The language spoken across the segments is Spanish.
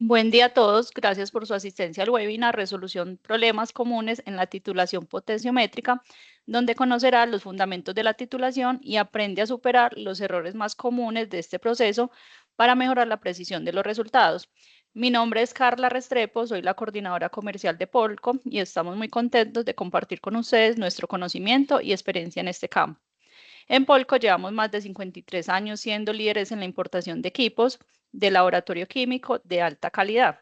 Buen día a todos. Gracias por su asistencia al webinar Resolución Problemas Comunes en la Titulación Potenciométrica, donde conocerá los fundamentos de la titulación y aprende a superar los errores más comunes de este proceso para mejorar la precisión de los resultados. Mi nombre es Carla Restrepo, soy la coordinadora comercial de Polco y estamos muy contentos de compartir con ustedes nuestro conocimiento y experiencia en este campo. En Polco llevamos más de 53 años siendo líderes en la importación de equipos de laboratorio químico de alta calidad.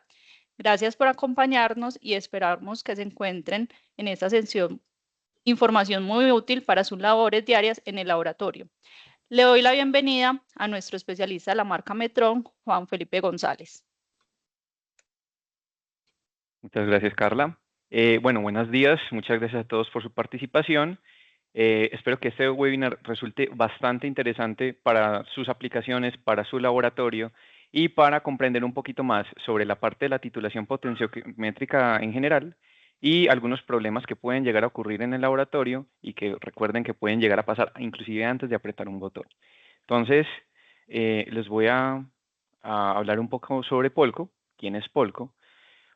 Gracias por acompañarnos y esperamos que se encuentren en esta sesión información muy útil para sus labores diarias en el laboratorio. Le doy la bienvenida a nuestro especialista de la marca Metron, Juan Felipe González. Muchas gracias, Carla. Bueno, buenos días. Muchas gracias a todos por su participación. Espero que este webinar resulte bastante interesante para sus aplicaciones, para su laboratorio y para comprender un poquito más sobre la parte de la titulación potenciométrica en general y algunos problemas que pueden llegar a ocurrir en el laboratorio y que recuerden que pueden llegar a pasar inclusive antes de apretar un botón. Entonces, les voy a hablar un poco sobre Polco. ¿Quién es Polco?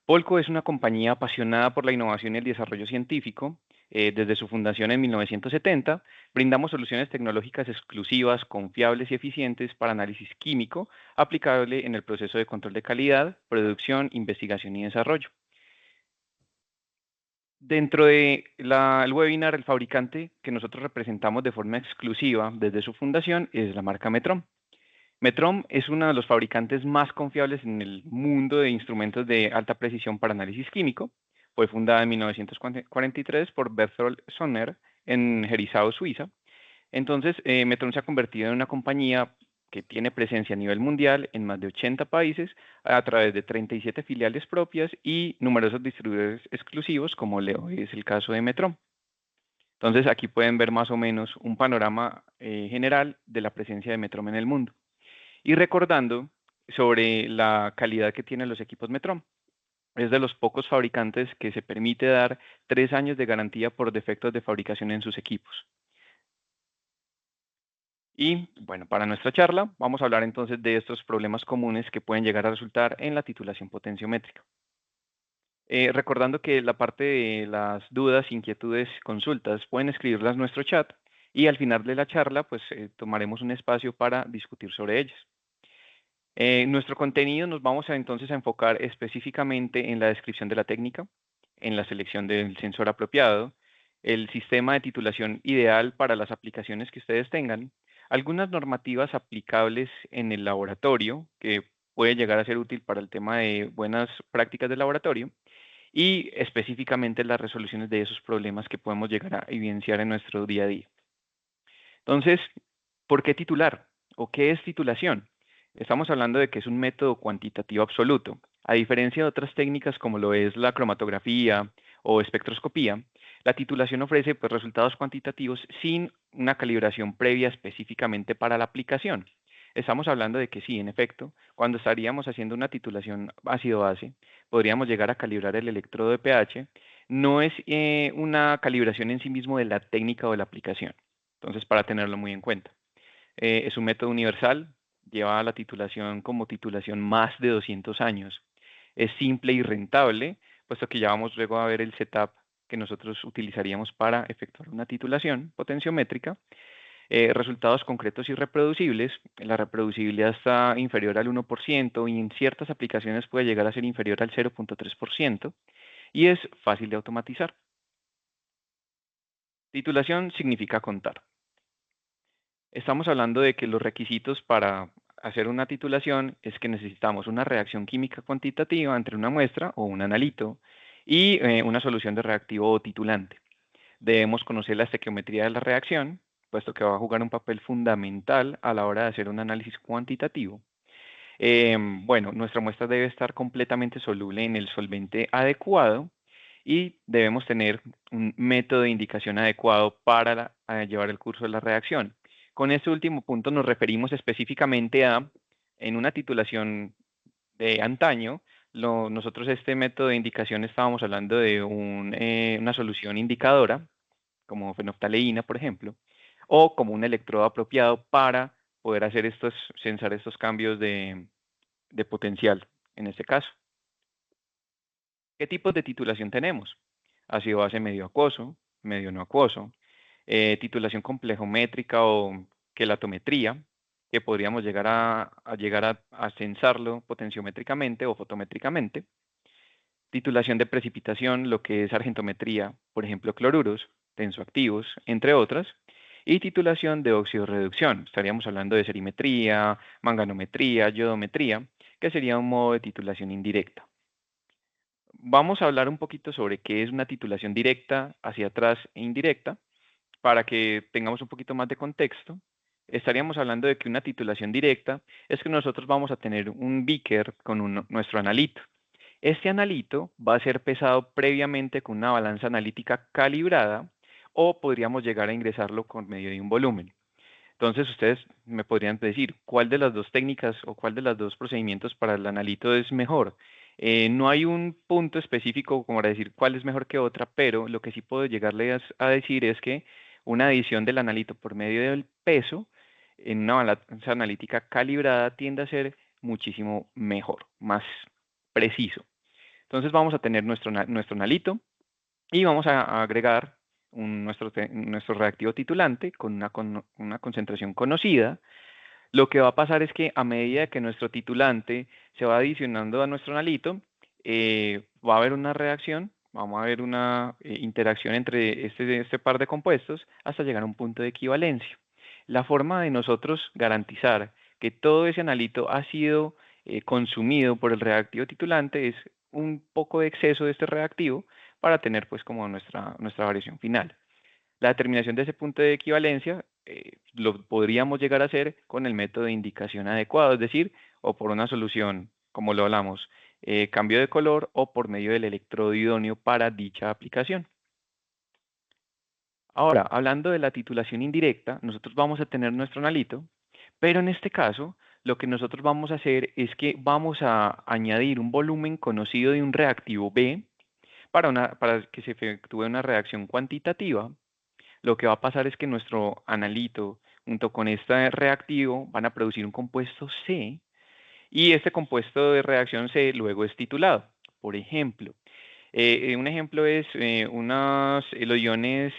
Polco es una compañía apasionada por la innovación y el desarrollo científico. Desde su fundación en 1970, brindamos soluciones tecnológicas exclusivas, confiables y eficientes para análisis químico aplicable en el proceso de control de calidad, producción, investigación y desarrollo. Dentro del webinar, el fabricante que nosotros representamos de forma exclusiva desde su fundación es la marca Metron. Metron es uno de los fabricantes más confiables en el mundo de instrumentos de alta precisión para análisis químico. Fue fundada en 1943 por Berthold Sonner en Herisau, Suiza. Entonces, Metron se ha convertido en una compañía que tiene presencia a nivel mundial en más de 80 países a través de 37 filiales propias y numerosos distribuidores exclusivos, como Leo es el caso de Metron. Entonces, aquí pueden ver más o menos un panorama general de la presencia de Metron en el mundo. Y recordando sobre la calidad que tienen los equipos Metron. Es de los pocos fabricantes que se permite dar 3 años de garantía por defectos de fabricación en sus equipos. Y bueno, para nuestra charla vamos a hablar entonces de estos problemas comunes que pueden llegar a resultar en la titulación potenciométrica. Recordando que la parte de las dudas, inquietudes, consultas pueden escribirlas en nuestro chat y al final de la charla pues tomaremos un espacio para discutir sobre ellas. Nuestro contenido nos vamos entonces a enfocar específicamente en la descripción de la técnica, en la selección del sensor apropiado, el sistema de titulación ideal para las aplicaciones que ustedes tengan, algunas normativas aplicables en el laboratorio que puede llegar a ser útil para el tema de buenas prácticas de laboratorio y específicamente las resoluciones de esos problemas que podemos llegar a evidenciar en nuestro día a día. Entonces, ¿por qué titular? ¿O qué es titulación? Estamos hablando de que es un método cuantitativo absoluto. A diferencia de otras técnicas como lo es la cromatografía o espectroscopía, la titulación ofrece pues, resultados cuantitativos sin una calibración previa específicamente para la aplicación. Estamos hablando de que sí, en efecto, cuando estaríamos haciendo una titulación ácido-base, podríamos llegar a calibrar el electrodo de pH. No es una calibración en sí mismo de la técnica o de la aplicación. Entonces, para tenerlo muy en cuenta. Es un método universal, lleva la titulación como titulación más de 200 años. Es simple y rentable, puesto que ya vamos luego a ver el setup que nosotros utilizaríamos para efectuar una titulación potenciométrica. Resultados concretos y reproducibles. La reproducibilidad está inferior al 1% y en ciertas aplicaciones puede llegar a ser inferior al 0.3% y es fácil de automatizar. Titulación significa contar. Estamos hablando de que los requisitos para hacer una titulación es que necesitamos una reacción química cuantitativa entre una muestra o un analito y una solución de reactivo o titulante. Debemos conocer la estequiometría de la reacción, puesto que va a jugar un papel fundamental a la hora de hacer un análisis cuantitativo. Bueno, nuestra muestra debe estar completamente soluble en el solvente adecuado y debemos tener un método de indicación adecuado para llevar el curso de la reacción. Con este último punto nos referimos específicamente a, en una titulación de antaño, nosotros este método de indicación estábamos hablando de una solución indicadora, como fenolftaleína, por ejemplo, o como un electrodo apropiado para poder hacer censar estos cambios de potencial, en este caso. ¿Qué tipos de titulación tenemos? Ácido base medio acuoso, medio no acuoso, titulación complejométrica o quelatometría, que podríamos llegar a censarlo potenciométricamente o fotométricamente. Titulación de precipitación, lo que es argentometría, por ejemplo, cloruros, tensoactivos, entre otras. Y titulación de oxidorreducción, estaríamos hablando de serimetría, manganometría, yodometría, que sería un modo de titulación indirecta. Vamos a hablar un poquito sobre qué es una titulación directa, hacia atrás e indirecta, para que tengamos un poquito más de contexto. Estaríamos hablando de que una titulación directa es que nosotros vamos a tener un beaker con nuestro analito. Este analito va a ser pesado previamente con una balanza analítica calibrada o podríamos llegar a ingresarlo por medio de un volumen. Entonces ustedes me podrían decir cuál de las dos técnicas o cuál de los dos procedimientos para el analito es mejor. No hay un punto específico como para decir cuál es mejor que otra, pero lo que sí puedo llegarles a decir es que una adición del analito por medio del peso en una balanza analítica calibrada tiende a ser muchísimo mejor, más preciso. Entonces vamos a tener nuestro analito y vamos a agregar nuestro reactivo titulante con una concentración conocida. Lo que va a pasar es que a medida que nuestro titulante se va adicionando a nuestro analito, va a haber una reacción, vamos a ver una interacción entre este par de compuestos hasta llegar a un punto de equivalencia. La forma de nosotros garantizar que todo ese analito ha sido consumido por el reactivo titulante es un poco de exceso de este reactivo para tener pues como nuestra variación final. La determinación de ese punto de equivalencia lo podríamos llegar a hacer con el método de indicación adecuado, es decir, o por una solución, como lo hablamos, cambio de color o por medio del electrodo idóneo para dicha aplicación. Ahora, hablando de la titulación indirecta, nosotros vamos a tener nuestro analito, pero en este caso, lo que nosotros vamos a hacer es que vamos a añadir un volumen conocido de un reactivo B para que se efectúe una reacción cuantitativa. Lo que va a pasar es que nuestro analito, junto con este reactivo, van a producir un compuesto C y este compuesto de reacción C luego es titulado. Por ejemplo, un ejemplo es los iones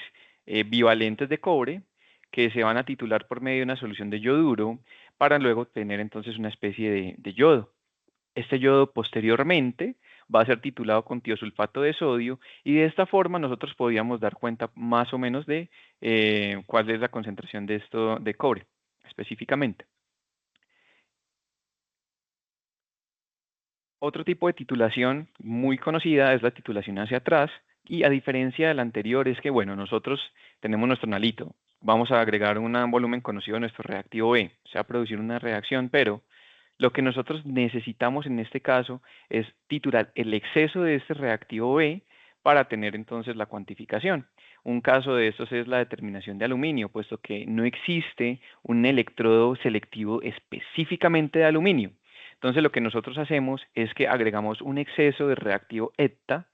bivalentes de cobre que se van a titular por medio de una solución de yoduro para luego tener entonces una especie de yodo. Este yodo posteriormente va a ser titulado con tiosulfato de sodio y de esta forma nosotros podríamos dar cuenta más o menos de cuál es la concentración de esto de cobre específicamente. Otro tipo de titulación muy conocida es la titulación hacia atrás y a diferencia de la anterior es que, bueno, nosotros tenemos nuestro analito, vamos a agregar un volumen conocido a nuestro reactivo B, se va a producir una reacción, pero lo que nosotros necesitamos en este caso es titular el exceso de este reactivo B para tener entonces la cuantificación. Un caso de estos es la determinación de aluminio, puesto que no existe un electrodo selectivo específicamente de aluminio. Entonces lo que nosotros hacemos es que agregamos un exceso de reactivo hepta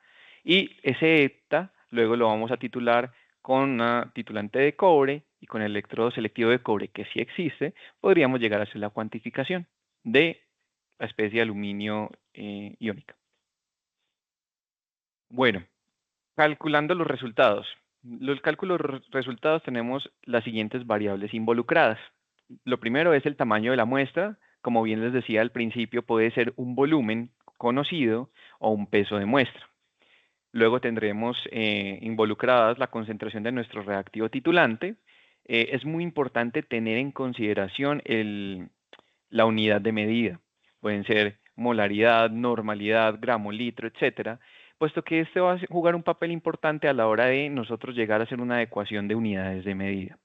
y ese hepta luego lo vamos a titular con una titulante de cobre y con el electrodo selectivo de cobre que sí existe, podríamos llegar a hacer la cuantificación de la especie de aluminio iónica. Bueno, calculando los resultados. Los cálculos resultados tenemos las siguientes variables involucradas. Lo primero es el tamaño de la muestra. Como bien les decía al principio, puede ser un volumen conocido o un peso de muestra. Luego tendremos involucradas la concentración de nuestro reactivo titulante. Es muy importante tener en consideración la unidad de medida. Pueden ser molaridad, normalidad, gramo, litro, etcétera, puesto que este va a jugar un papel importante a la hora de nosotros llegar a hacer una adecuación de unidades de medida.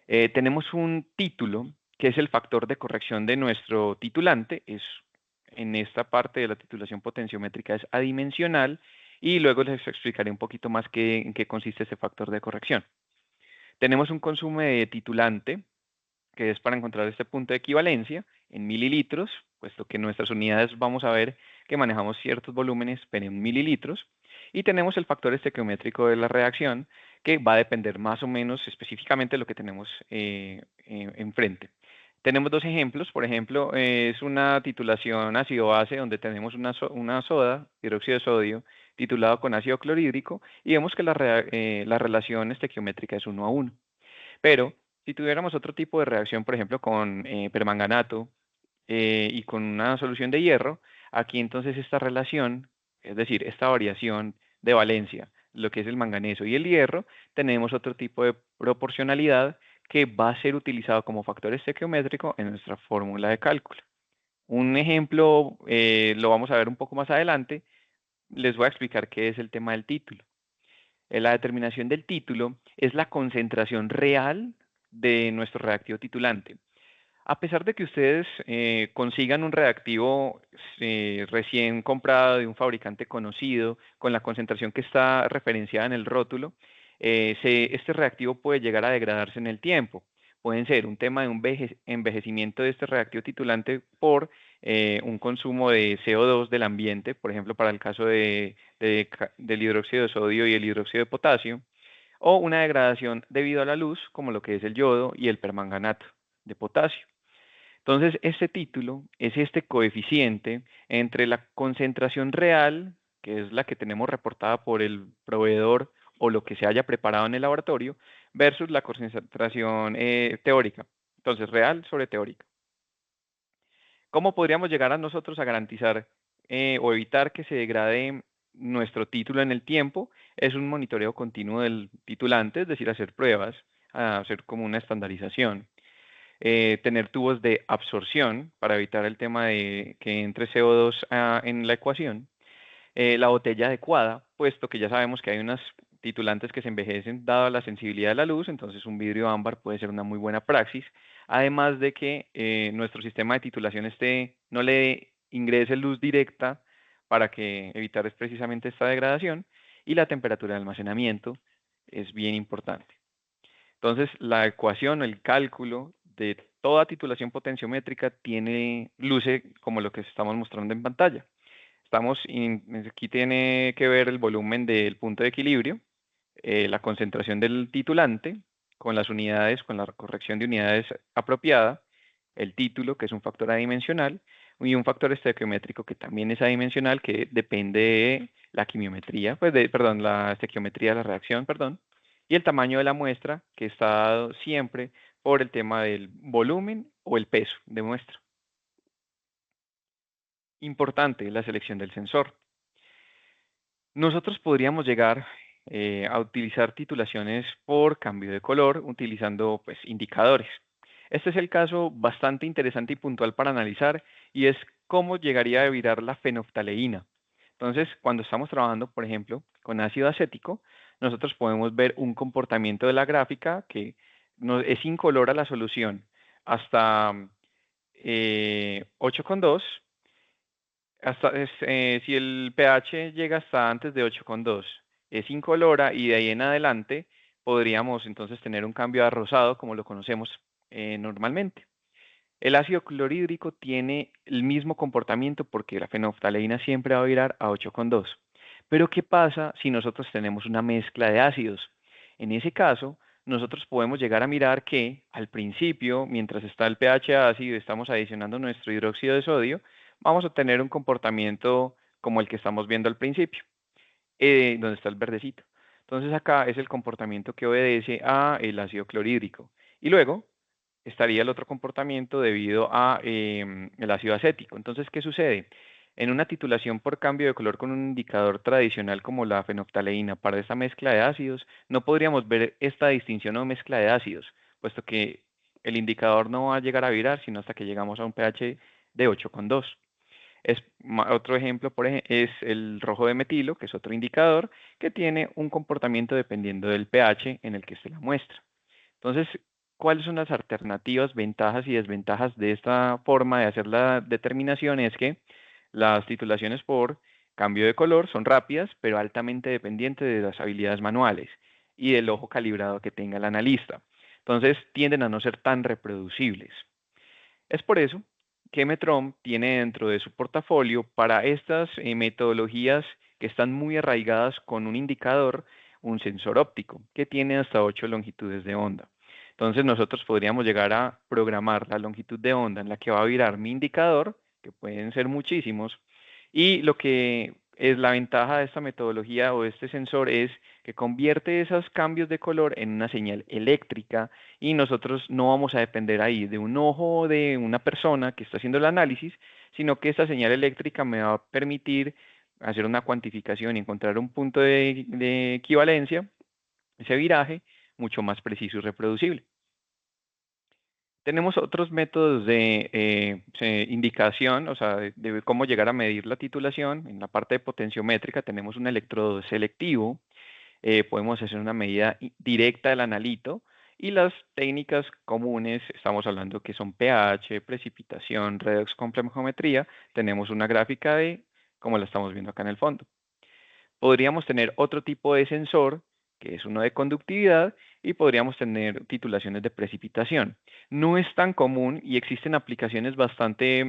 Tenemos un título que es el factor de corrección de nuestro titulante, en esta parte de la titulación potenciométrica es adimensional y luego les explicaré un poquito más en qué consiste ese factor de corrección. Tenemos un consumo de titulante que es para encontrar este punto de equivalencia en mililitros, puesto que nuestras unidades vamos a ver que manejamos ciertos volúmenes, pero en mililitros. Y tenemos el factor estequiométrico de la reacción, que va a depender más o menos específicamente de lo que tenemos enfrente. Tenemos dos ejemplos. Por ejemplo, es una titulación ácido-base donde tenemos una soda, hidróxido de sodio, titulado con ácido clorhídrico, y vemos que la relación estequiométrica es 1 a 1. Pero si tuviéramos otro tipo de reacción, por ejemplo, con permanganato y con una solución de hierro, aquí entonces esta relación, es decir, esta variación de valencia, lo que es el manganeso y el hierro, tenemos otro tipo de proporcionalidad que va a ser utilizado como factor estequiométrico en nuestra fórmula de cálculo. Un ejemplo lo vamos a ver un poco más adelante. Les voy a explicar qué es el tema del título. La determinación del título es la concentración real de nuestro reactivo titulante. A pesar de que ustedes consigan un reactivo recién comprado de un fabricante conocido, con la concentración que está referenciada en el rótulo, este reactivo puede llegar a degradarse en el tiempo. Pueden ser un tema de un envejecimiento de este reactivo titulante por un consumo de CO2 del ambiente, por ejemplo, para el caso del hidróxido de sodio y el hidróxido de potasio, o una degradación debido a la luz, como lo que es el yodo y el permanganato de potasio. Entonces, este título es este coeficiente entre la concentración real, que es la que tenemos reportada por el proveedor o lo que se haya preparado en el laboratorio, versus la concentración teórica. Entonces, real sobre teórica. ¿Cómo podríamos llegar a nosotros a garantizar o evitar que se degrade nuestro título en el tiempo? Es un monitoreo continuo del titulante, es decir, hacer pruebas, hacer como una estandarización. Tener tubos de absorción para evitar el tema de que entre CO2 en la ecuación, la botella adecuada, puesto que ya sabemos que hay unas titulantes que se envejecen dada la sensibilidad de la luz, entonces un vidrio ámbar puede ser una muy buena praxis, además de que nuestro sistema de titulación no le ingrese luz directa para que evitar precisamente esta degradación, y la temperatura de almacenamiento es bien importante. Entonces, la ecuación, el cálculo de toda titulación potenciométrica luce como lo que estamos mostrando en pantalla. Aquí tiene que ver el volumen del punto de equilibrio, la concentración del titulante con las unidades, con la corrección de unidades apropiada, el título, que es un factor adimensional, y un factor estequiométrico que también es adimensional, que depende de la quimiometría, perdón, la estequiometría de la reacción, perdón, y el tamaño de la muestra, que está dado siempre por el tema del volumen o el peso de muestra. Importante la selección del sensor. Nosotros podríamos llegar a utilizar titulaciones por cambio de color utilizando pues, indicadores. Este es el caso bastante interesante y puntual para analizar y es cómo llegaría a virar la fenoftaleína. Entonces, cuando estamos trabajando, por ejemplo, con ácido acético, nosotros podemos ver un comportamiento de la gráfica que es incolora la solución hasta 8,2. Si el pH llega hasta antes de 8,2, es incolora y de ahí en adelante podríamos entonces tener un cambio a rosado como lo conocemos normalmente. El ácido clorhídrico tiene el mismo comportamiento porque la fenoftaleína siempre va a virar a 8,2. Pero ¿qué pasa si nosotros tenemos una mezcla de ácidos? En ese caso, nosotros podemos llegar a mirar que al principio, mientras está el pH ácido y estamos adicionando nuestro hidróxido de sodio, vamos a tener un comportamiento como el que estamos viendo al principio, donde está el verdecito. Entonces acá es el comportamiento que obedece a el ácido clorhídrico. Y luego estaría el otro comportamiento debido a el ácido acético. Entonces, ¿qué sucede? En una titulación por cambio de color con un indicador tradicional como la fenoftaleína para esta mezcla de ácidos, no podríamos ver esta distinción o mezcla de ácidos, puesto que el indicador no va a llegar a virar sino hasta que llegamos a un pH de 8,2. Otro ejemplo es el rojo de metilo, que es otro indicador que tiene un comportamiento dependiendo del pH en el que esté la muestra. Entonces, ¿cuáles son las alternativas, ventajas y desventajas de esta forma de hacer la determinación? Es que las titulaciones por cambio de color son rápidas, pero altamente dependientes de las habilidades manuales y del ojo calibrado que tenga el analista. Entonces, tienden a no ser tan reproducibles. Es por eso que Metrom tiene dentro de su portafolio para estas metodologías que están muy arraigadas con un indicador, un sensor óptico que tiene hasta 8 longitudes de onda. Entonces nosotros podríamos llegar a programar la longitud de onda en la que va a virar mi indicador, que pueden ser muchísimos, y lo que es la ventaja de esta metodología o de este sensor es que convierte esos cambios de color en una señal eléctrica y nosotros no vamos a depender ahí de un ojo o de una persona que está haciendo el análisis, sino que esta señal eléctrica me va a permitir hacer una cuantificación y encontrar un punto de equivalencia, ese viraje, mucho más preciso y reproducible. Tenemos otros métodos de indicación, o sea, de cómo llegar a medir la titulación. En la parte de potenciométrica tenemos un electrodo selectivo, podemos hacer una medida directa del analito y las técnicas comunes, estamos hablando que son pH, precipitación, redox complejiometría, tenemos una gráfica de como la estamos viendo acá en el fondo. Podríamos tener otro tipo de sensor, que es uno de conductividad, y podríamos tener titulaciones de precipitación. No es tan común y existen aplicaciones bastante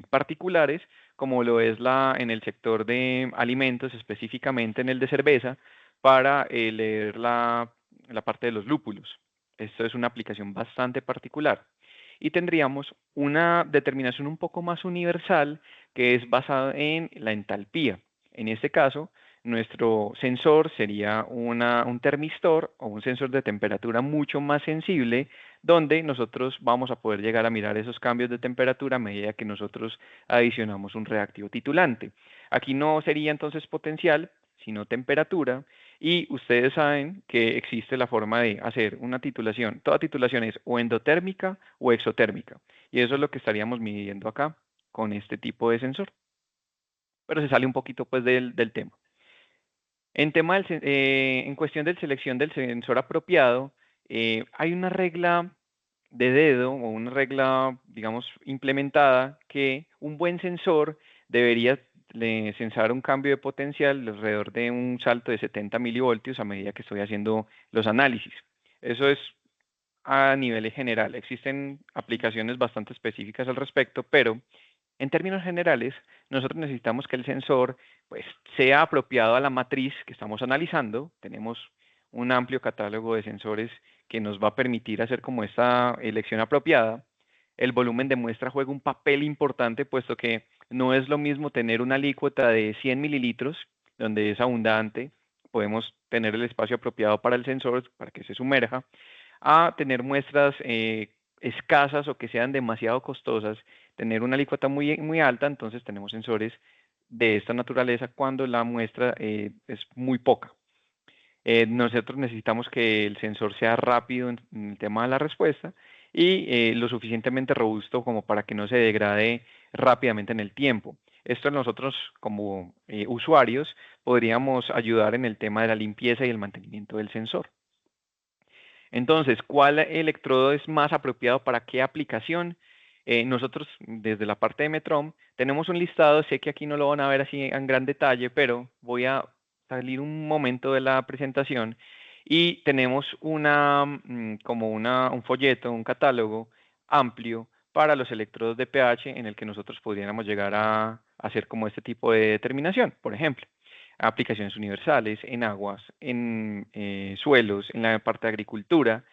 particulares, como lo es en el sector de alimentos, específicamente en el de cerveza, para leer la parte de los lúpulos. Esto es una aplicación bastante particular. Y tendríamos una determinación un poco más universal, que es basada en la entalpía. En este caso, nuestro sensor sería un termistor o un sensor de temperatura mucho más sensible, donde nosotros vamos a poder llegar a mirar esos cambios de temperatura a medida que nosotros adicionamos un reactivo titulante. Aquí no sería entonces potencial, sino temperatura, y ustedes saben que existe la forma de hacer una titulación. Toda titulación es o endotérmica o exotérmica, y eso es lo que estaríamos midiendo acá con este tipo de sensor. Pero se sale un poquito pues del tema. En cuestión de selección del sensor apropiado, hay una regla de dedo o una regla, digamos, implementada que un buen sensor debería sensar un cambio de potencial alrededor de un salto de 70 milivoltios a medida que estoy haciendo los análisis. Eso es a nivel general. Existen aplicaciones bastante específicas al respecto, pero en términos generales, nosotros necesitamos que el sensor pues, sea apropiado a la matriz que estamos analizando. Tenemos un amplio catálogo de sensores que nos va a permitir hacer como esta elección apropiada. El volumen de muestra juega un papel importante, puesto que no es lo mismo tener una alícuota de 100 mililitros, donde es abundante, podemos tener el espacio apropiado para el sensor, para que se sumerja, a tener muestras escasas o que sean demasiado costosas, tener una alícuota muy, muy alta, entonces tenemos sensores de esta naturaleza cuando la muestra es muy poca. Nosotros necesitamos que el sensor sea rápido en el tema de la respuesta y lo suficientemente robusto como para que no se degrade rápidamente en el tiempo. Esto nosotros como usuarios podríamos ayudar en el tema de la limpieza y el mantenimiento del sensor. Entonces, ¿cuál electrodo es más apropiado para qué aplicación? Nosotros, desde la parte de Metrom, tenemos un listado, sé que aquí no lo van a ver así en gran detalle, pero voy a salir un momento de la presentación y tenemos un folleto, un catálogo amplio para los electrodos de pH en el que nosotros podríamos llegar a hacer como este tipo de determinación, por ejemplo aplicaciones universales en aguas, en suelos, en la parte de agricultura,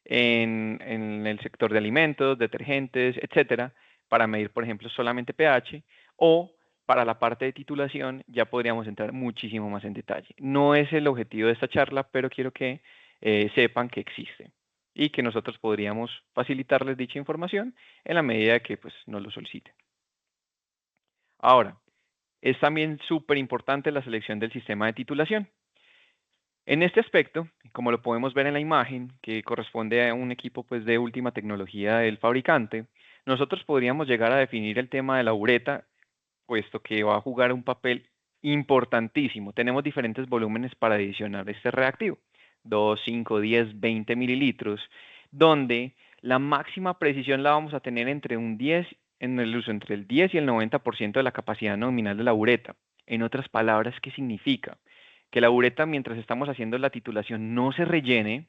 en el sector de alimentos, detergentes, etcétera, para medir, por ejemplo, solamente pH, o para la parte de titulación ya podríamos entrar muchísimo más en detalle. No es el objetivo de esta charla, pero quiero que sepan que existe y que nosotros podríamos facilitarles dicha información en la medida que pues, nos lo soliciten. Ahora, es también súper importante la selección del sistema de titulación. En este aspecto, como lo podemos ver en la imagen, que corresponde a un equipo pues, de última tecnología del fabricante, nosotros podríamos llegar a definir el tema de la uretra, puesto que va a jugar un papel importantísimo. Tenemos diferentes volúmenes para adicionar este reactivo, 2, 5, 10, 20 mililitros, donde la máxima precisión la vamos a tener en el uso entre el 10 y el 90% de la capacidad nominal de la uretra. En otras palabras, ¿qué significa? Que la uretra, mientras estamos haciendo la titulación, no se rellene,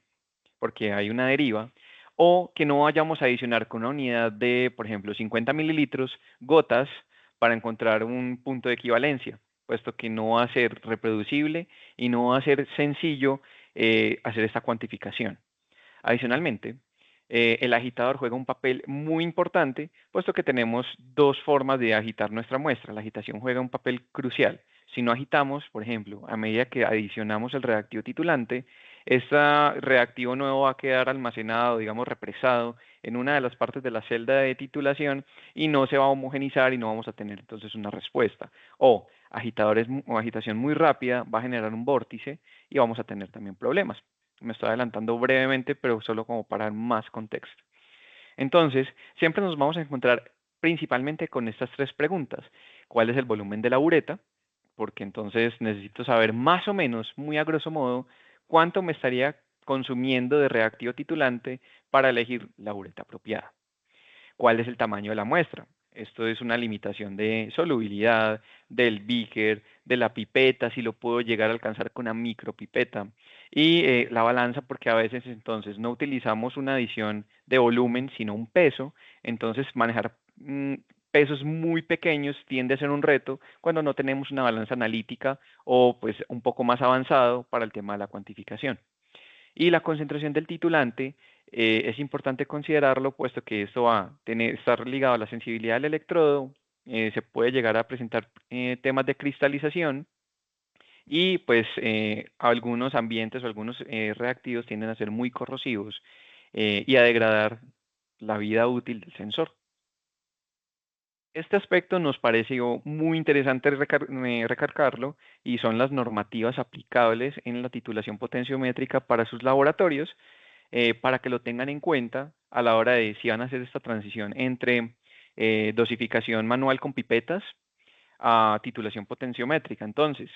porque hay una deriva, o que no vayamos a adicionar con una unidad de, por ejemplo, 50 mililitros, gotas, para encontrar un punto de equivalencia, puesto que no va a ser reproducible y no va a ser sencillo hacer esta cuantificación. Adicionalmente, El agitador juega un papel muy importante, puesto que tenemos dos formas de agitar nuestra muestra. La agitación juega un papel crucial. Si no agitamos, por ejemplo, a medida que adicionamos el reactivo titulante, este reactivo nuevo va a quedar almacenado, digamos, represado en una de las partes de la celda de titulación y no se va a homogenizar y no vamos a tener entonces una respuesta. O o agitación muy rápida va a generar un vórtice y vamos a tener también problemas. Me estoy adelantando brevemente, pero solo como para dar más contexto. Entonces, siempre nos vamos a encontrar principalmente con estas tres preguntas. ¿Cuál es el volumen de la bureta? Porque entonces necesito saber más o menos, muy a grosso modo, cuánto me estaría consumiendo de reactivo titulante para elegir la bureta apropiada. ¿Cuál es el tamaño de la muestra? Esto es una limitación de solubilidad, del beaker, de la pipeta, si lo puedo llegar a alcanzar con una micropipeta. Y la balanza, porque a veces entonces no utilizamos una adición de volumen, sino un peso. Entonces manejar pesos muy pequeños tiende a ser un reto cuando no tenemos una balanza analítica o pues un poco más avanzado para el tema de la cuantificación. Y la concentración del titulante es importante considerarlo, puesto que esto va a estar ligado a la sensibilidad del electrodo, se puede llegar a presentar temas de cristalización y pues algunos ambientes o algunos reactivos tienden a ser muy corrosivos y a degradar la vida útil del sensor. Este aspecto nos pareció muy interesante recargarlo y son las normativas aplicables en la titulación potenciométrica para sus laboratorios, para que lo tengan en cuenta a la hora de si van a hacer esta transición entre dosificación manual con pipetas a titulación potenciométrica. Entonces,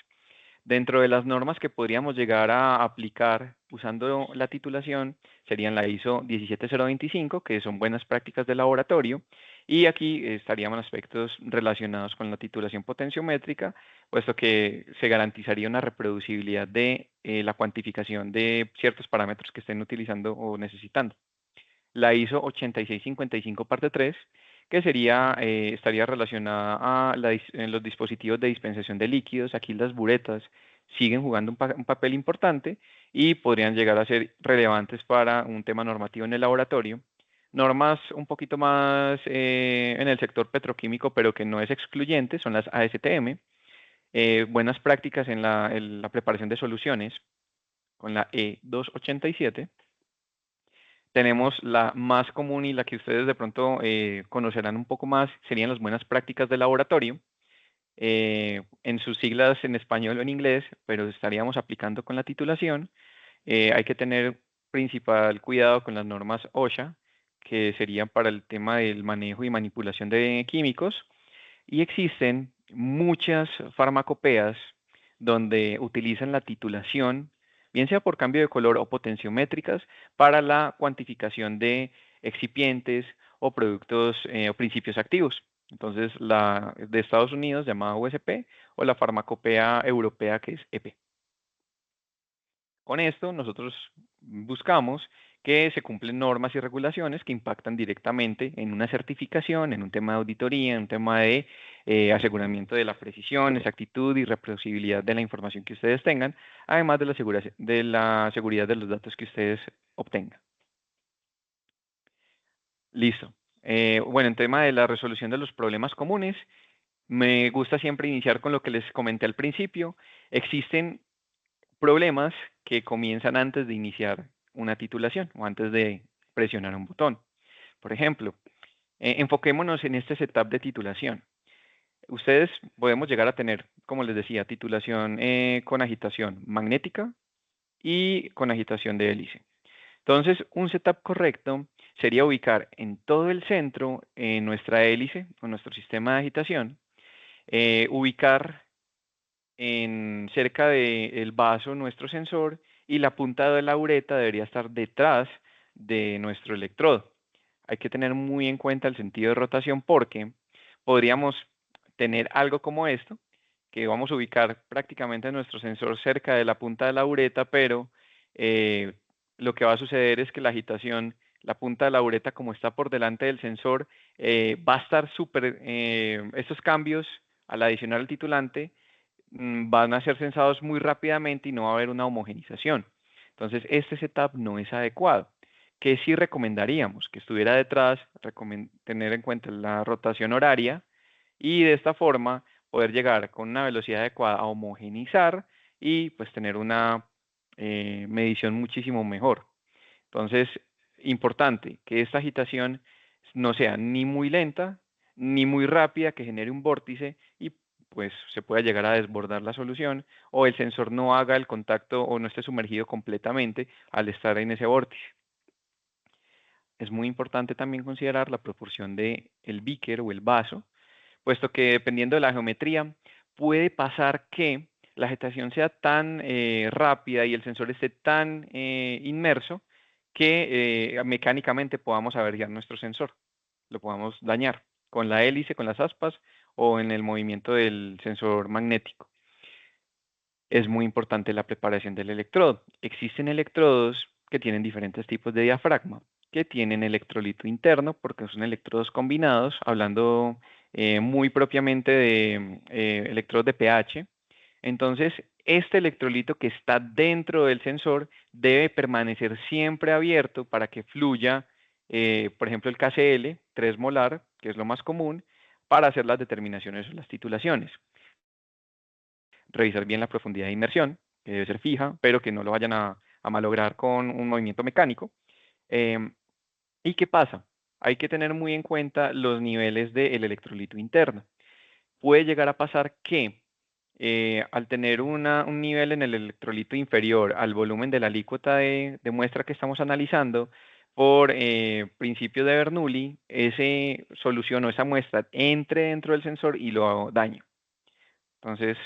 dentro de las normas que podríamos llegar a aplicar usando la titulación serían la ISO 17025, que son buenas prácticas de laboratorio, y aquí estarían aspectos relacionados con la titulación potenciométrica, puesto que se garantizaría una reproducibilidad de la cuantificación de ciertos parámetros que estén utilizando o necesitando. La ISO 8655 parte 3, que estaría relacionada a en los dispositivos de dispensación de líquidos. Aquí las buretas siguen jugando un papel importante y podrían llegar a ser relevantes para un tema normativo en el laboratorio. Normas un poquito más en el sector petroquímico, pero que no es excluyente, son las ASTM. Buenas prácticas en la preparación de soluciones con la E287. Tenemos la más común y la que ustedes de pronto conocerán un poco más, serían las buenas prácticas de laboratorio, en sus siglas en español o en inglés, pero estaríamos aplicando con la titulación. Hay que tener principal cuidado con las normas OSHA, que serían para el tema del manejo y manipulación de químicos, y existen muchas farmacopeas donde utilizan la titulación, bien sea por cambio de color o potenciométricas, para la cuantificación de excipientes o productos o principios activos. Entonces, la de Estados Unidos llamada USP o la farmacopea europea que es EP. Con esto nosotros buscamos que se cumplen normas y regulaciones que impactan directamente en una certificación, en un tema de auditoría, en un tema de aseguramiento de la precisión, exactitud y reproducibilidad de la información que ustedes tengan, además de la seguridad de los datos que ustedes obtengan. Listo. Bueno, en tema de la resolución de los problemas comunes, me gusta siempre iniciar con lo que les comenté al principio. Existen problemas que comienzan antes de iniciar una titulación o antes de presionar un botón. Por ejemplo, enfoquémonos en este setup de titulación. Ustedes podemos llegar a tener, como les decía, titulación con agitación magnética y con agitación de hélice. Entonces, un setup correcto sería ubicar en todo el centro nuestra hélice o nuestro sistema de agitación, ubicar cerca del vaso nuestro sensor y la punta de la bureta debería estar detrás de nuestro electrodo. Hay que tener muy en cuenta el sentido de rotación porque podríamos tener algo como esto, que vamos a ubicar prácticamente nuestro sensor cerca de la punta de la bureta, pero eh, lo que va a suceder es que la agitación, la punta de la bureta como está por delante del sensor, va a estar estos cambios al adicionar el titulante van a ser sensados muy rápidamente y no va a haber una homogenización. Entonces, este setup no es adecuado. que sí recomendaríamos que estuviera detrás, tener en cuenta la rotación horaria y de esta forma poder llegar con una velocidad adecuada a homogeneizar y pues tener una medición muchísimo mejor. Entonces, importante que esta agitación no sea ni muy lenta ni muy rápida, que genere un vórtice y pues se pueda llegar a desbordar la solución, o el sensor no haga el contacto o no esté sumergido completamente al estar en ese vórtice. Es muy importante también considerar la proporción de el beaker o el vaso, puesto que dependiendo de la geometría puede pasar que la agitación sea tan rápida y el sensor esté tan inmerso que mecánicamente podamos averiar nuestro sensor, lo podamos dañar con la hélice, con las aspas o en el movimiento del sensor magnético. Es muy importante la preparación del electrodo. Existen electrodos que tienen diferentes tipos de diafragma, que tienen electrolito interno, porque son electrodos combinados, hablando muy propiamente de electrodos de pH. Entonces, este electrolito que está dentro del sensor debe permanecer siempre abierto para que fluya, por ejemplo, el KCl, 3 molar, que es lo más común, para hacer las determinaciones o las titulaciones. Revisar bien la profundidad de inmersión, que debe ser fija, pero que no lo vayan a malograr con un movimiento mecánico. Em, ¿Y qué pasa? Hay que tener muy en cuenta los niveles del electrolito interno. Puede llegar a pasar que al tener un nivel en el electrolito inferior al volumen de la alícuota de muestra que estamos analizando, por principio de Bernoulli, esa solución o esa muestra entre dentro del sensor y lo dañe. Entonces,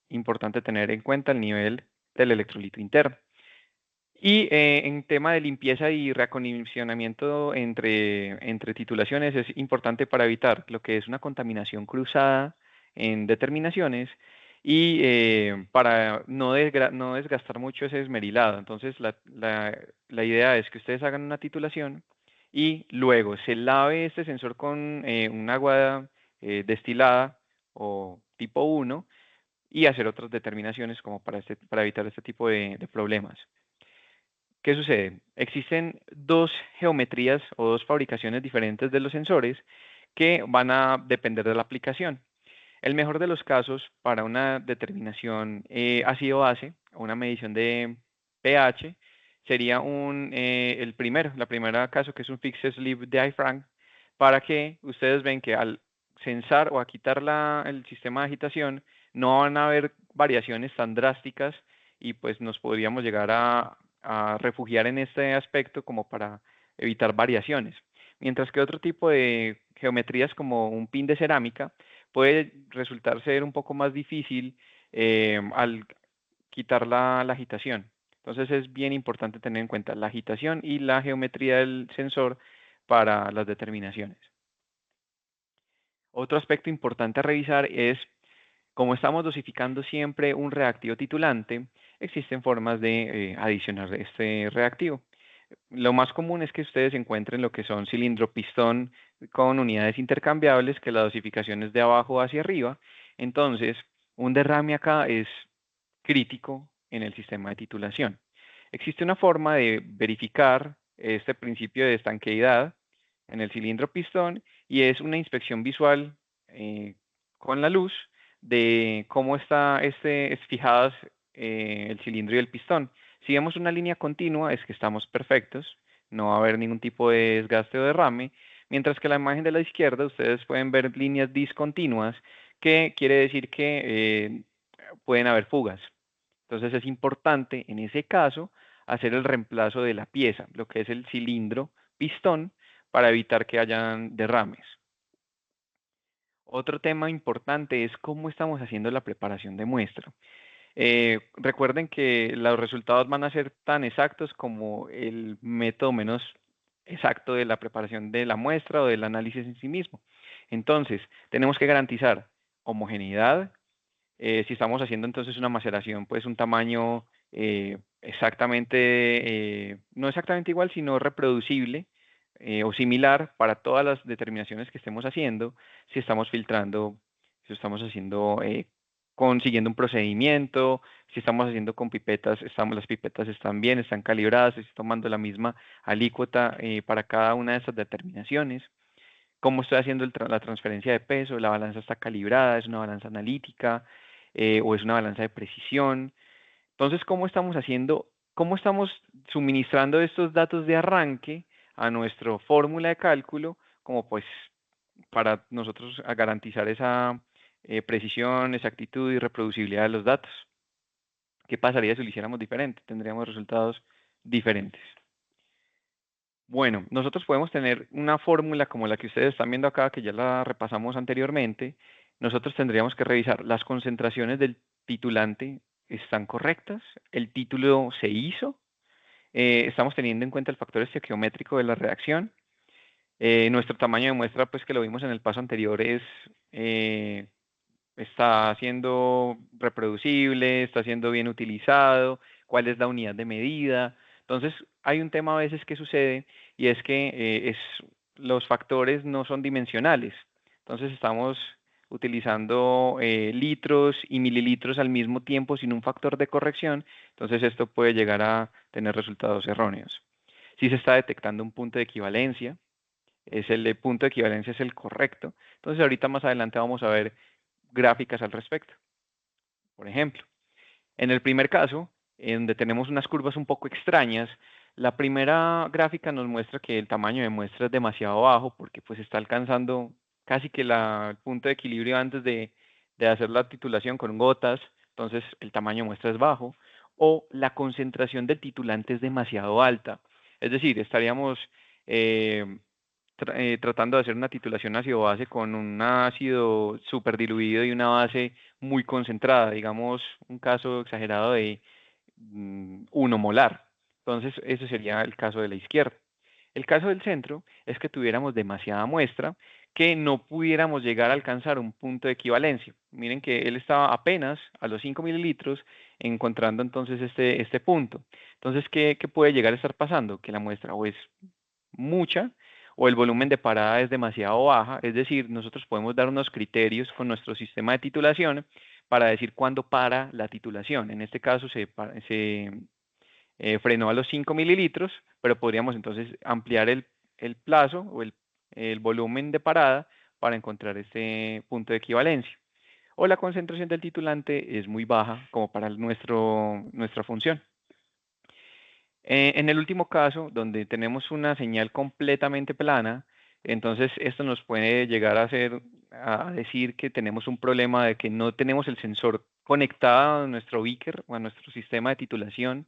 importante tener en cuenta el nivel del electrolito interno. Y en tema de limpieza y reacondicionamiento entre titulaciones es importante para evitar lo que es una contaminación cruzada en determinaciones y para no desgastar mucho ese esmerilado. Entonces, la idea es que ustedes hagan una titulación y luego se lave este sensor con un agua destilada o tipo 1 y hacer otras determinaciones como para evitar este tipo de problemas. ¿Qué sucede? Existen dos geometrías o dos fabricaciones diferentes de los sensores que van a depender de la aplicación. El mejor de los casos para una determinación ácido-base o una medición de pH sería la primera caso que es un Fixed Sleeve Diaphragm, para que ustedes ven que al censar o a quitar el sistema de agitación no van a haber variaciones tan drásticas y pues nos podríamos llegar a refugiar en este aspecto como para evitar variaciones. Mientras que otro tipo de geometrías como un pin de cerámica puede resultar ser un poco más difícil al quitar la agitación. Entonces es bien importante tener en cuenta la agitación y la geometría del sensor para las determinaciones. Otro aspecto importante a revisar es, como estamos dosificando siempre un reactivo titulante, existen formas de adicionar este reactivo. Lo más común es que ustedes encuentren lo que son cilindro-pistón con unidades intercambiables, que la dosificación es de abajo hacia arriba. Entonces, un derrame acá es crítico en el sistema de titulación. Existe una forma de verificar este principio de estanqueidad en el cilindro-pistón y es una inspección visual con la luz de cómo está fijadas el cilindro y el pistón. Si vemos una línea continua, es que estamos perfectos, no va a haber ningún tipo de desgaste o derrame, mientras que la imagen de la izquierda ustedes pueden ver líneas discontinuas, que quiere decir que pueden haber fugas. Entonces es importante en ese caso hacer el reemplazo de la pieza, lo que es el cilindro pistón, para evitar que hayan derrames. Otro tema importante es cómo estamos haciendo la preparación de muestra. Recuerden que los resultados van a ser tan exactos como el método menos exacto de la preparación de la muestra o del análisis en sí mismo. Entonces, tenemos que garantizar homogeneidad. Si estamos haciendo entonces una maceración, pues un tamaño no exactamente igual, sino reproducible o similar para todas las determinaciones que estemos haciendo, si estamos filtrando, si estamos haciendo siguiendo un procedimiento. Si estamos haciendo con pipetas, las pipetas están bien, están calibradas, estoy tomando la misma alícuota para cada una de esas determinaciones. Cómo estoy haciendo la transferencia de peso, la balanza está calibrada, es una balanza analítica o es una balanza de precisión. Entonces, cómo estamos suministrando estos datos de arranque a nuestra fórmula de cálculo, como pues para nosotros garantizar esa precisión, exactitud y reproducibilidad de los datos? ¿Qué pasaría si lo hiciéramos diferente? Tendríamos resultados diferentes. Bueno, nosotros podemos tener una fórmula como la que ustedes están viendo acá, que ya la repasamos anteriormente. Nosotros tendríamos que revisar las concentraciones del titulante, ¿están correctas? ¿El título se hizo? ¿Estamos teniendo en cuenta el factor estequiométrico de la reacción? Nuestro tamaño de muestra, pues que lo vimos en el paso anterior, está siendo reproducible, está siendo bien utilizado, cuál es la unidad de medida. Entonces, hay un tema a veces que sucede y es que los factores no son dimensionales. Entonces, estamos utilizando litros y mililitros al mismo tiempo sin un factor de corrección. Entonces, esto puede llegar a tener resultados erróneos. Si se está detectando un punto de equivalencia, el punto de equivalencia es el correcto. Entonces, ahorita más adelante vamos a ver gráficas al respecto. Por ejemplo, en el primer caso, en donde tenemos unas curvas un poco extrañas, la primera gráfica nos muestra que el tamaño de muestra es demasiado bajo porque pues está alcanzando casi que el punto de equilibrio antes de hacer la titulación con gotas, entonces el tamaño de muestra es bajo, o la concentración del titulante es demasiado alta. Es decir, estaríamos tratando de hacer una titulación ácido-base con un ácido súper diluido y una base muy concentrada, digamos un caso exagerado de 1 molar. Entonces, ese sería el caso de la izquierda. El caso del centro es que tuviéramos demasiada muestra que no pudiéramos llegar a alcanzar un punto de equivalencia. Miren que él estaba apenas a los 5 mililitros encontrando entonces este punto. Entonces, ¿qué puede llegar a estar pasando? Que la muestra o es mucha o el volumen de parada es demasiado baja, es decir, nosotros podemos dar unos criterios con nuestro sistema de titulación para decir cuándo para la titulación. En este caso se frenó a los 5 mililitros, pero podríamos entonces ampliar el plazo o el volumen de parada para encontrar este punto de equivalencia. O la concentración del titulante es muy baja como para nuestra función. En el último caso, donde tenemos una señal completamente plana, entonces esto nos puede llegar a decir que tenemos un problema de que no tenemos el sensor conectado a nuestro beaker o a nuestro sistema de titulación,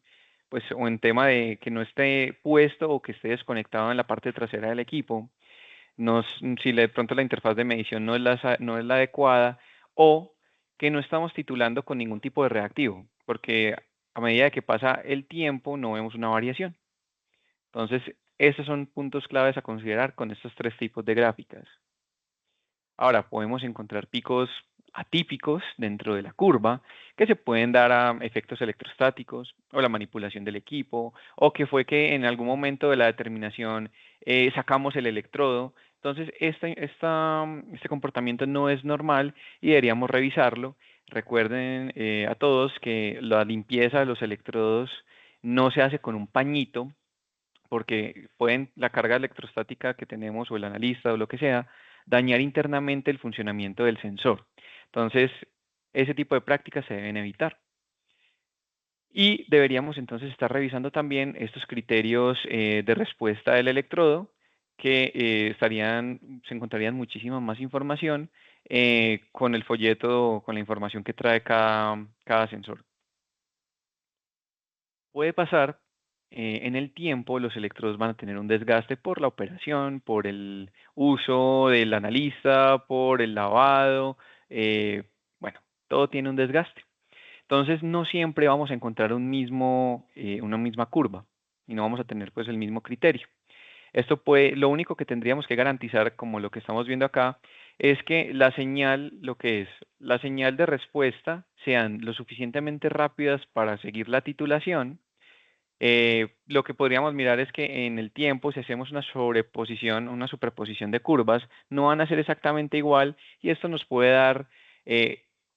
pues, o en tema de que no esté puesto o que esté desconectado en la parte trasera del equipo. Si de pronto la interfaz de medición no es la adecuada, o que no estamos titulando con ningún tipo de reactivo, porque a medida que pasa el tiempo no vemos una variación. Entonces, esos son puntos claves a considerar con estos tres tipos de gráficas. Ahora, podemos encontrar picos atípicos dentro de la curva que se pueden dar a efectos electrostáticos o la manipulación del equipo, o que fue que en algún momento de la determinación sacamos el electrodo. Entonces, este comportamiento no es normal y deberíamos revisarlo. Recuerden a todos que la limpieza de los electrodos no se hace con un pañito, porque la carga electrostática que tenemos o el analista o lo que sea, dañar internamente el funcionamiento del sensor. Entonces, ese tipo de prácticas se deben evitar. Y deberíamos entonces estar revisando también estos criterios de respuesta del electrodo, que se encontrarían muchísima más información con el folleto, con la información que trae cada sensor. Puede pasar en el tiempo, los electrodos van a tener un desgaste por la operación, por el uso del analista, por el lavado, bueno, todo tiene un desgaste. Entonces, no siempre vamos a encontrar una misma curva y no vamos a tener pues el mismo criterio. Lo único que tendríamos que garantizar, como lo que estamos viendo acá, es que la señal, la señal de respuesta sean lo suficientemente rápidas para seguir la titulación. Lo que podríamos mirar es que en el tiempo, si hacemos una una superposición de curvas, no van a ser exactamente igual y esto nos puede dar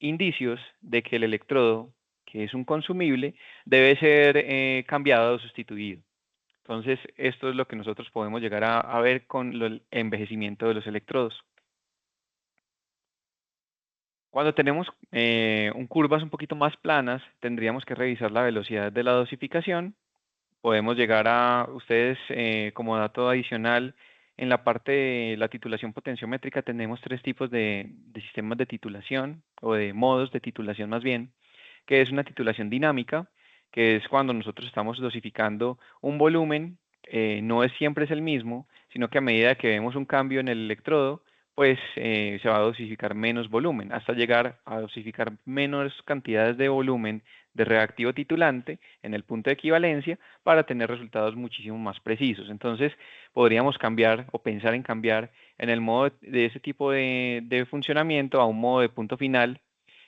indicios de que el electrodo, que es un consumible, debe ser cambiado o sustituido. Entonces, esto es lo que nosotros podemos llegar a ver con el envejecimiento de los electrodos. Cuando tenemos curvas un poquito más planas, tendríamos que revisar la velocidad de la dosificación. Podemos llegar a, ustedes como dato adicional, en la parte de la titulación potenciométrica tenemos tres tipos de sistemas de titulación, o de modos de titulación más bien, que es una titulación dinámica, que es cuando nosotros estamos dosificando un volumen, no es siempre es el mismo, sino que a medida que vemos un cambio en el electrodo, pues se va a dosificar menos volumen, hasta llegar a dosificar menos cantidades de volumen de reactivo titulante en el punto de equivalencia para tener resultados muchísimo más precisos. Entonces, podríamos cambiar o pensar en cambiar en el modo de ese tipo de funcionamiento a un modo de punto final,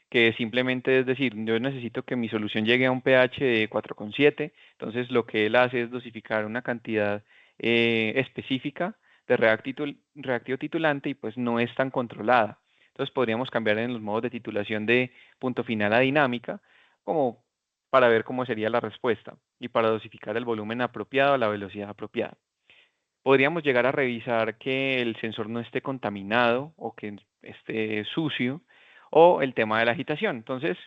que simplemente es decir, yo necesito que mi solución llegue a un pH de 4,7, entonces lo que él hace es dosificar una cantidad específica de reactivo titulante y pues no es tan controlada. Entonces podríamos cambiar en los modos de titulación de punto final a dinámica, como para ver cómo sería la respuesta y para dosificar el volumen apropiado a la velocidad apropiada. Podríamos llegar a revisar que el sensor no esté contaminado o que esté sucio, o el tema de la agitación. Entonces,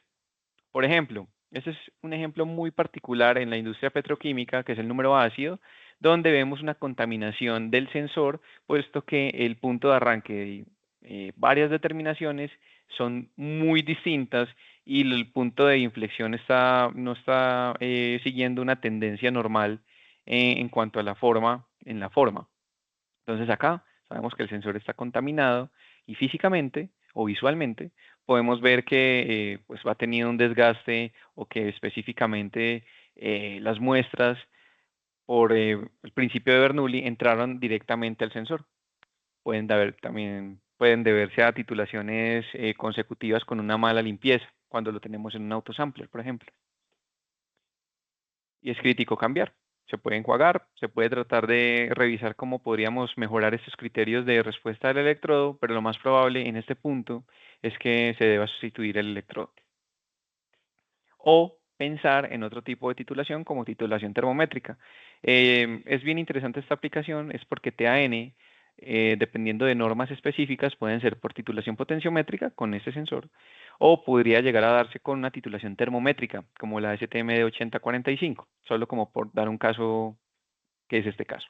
por ejemplo, este es un ejemplo muy particular en la industria petroquímica, que es el número ácido, donde vemos una contaminación del sensor, puesto que el punto de arranque de varias determinaciones son muy distintas y el punto de inflexión no está siguiendo una tendencia normal en cuanto a la forma, en la forma. Entonces acá sabemos que el sensor está contaminado y físicamente o visualmente podemos ver que pues ha tenido un desgaste, o que específicamente las muestras por el principio de Bernoulli entraron directamente al sensor. Pueden deberse a titulaciones consecutivas con una mala limpieza cuando lo tenemos en un autosampler, por ejemplo. Y es crítico cambiar. Se puede enjuagar, se puede tratar de revisar cómo podríamos mejorar estos criterios de respuesta del electrodo, pero lo más probable en este punto es que se deba sustituir el electrodo. O pensar en otro tipo de titulación como titulación termométrica. Es bien interesante esta aplicación, es porque TAN, dependiendo de normas específicas, pueden ser por titulación potenciométrica con este sensor, o podría llegar a darse con una titulación termométrica, como la STM de 8045, solo como por dar un caso que es este caso.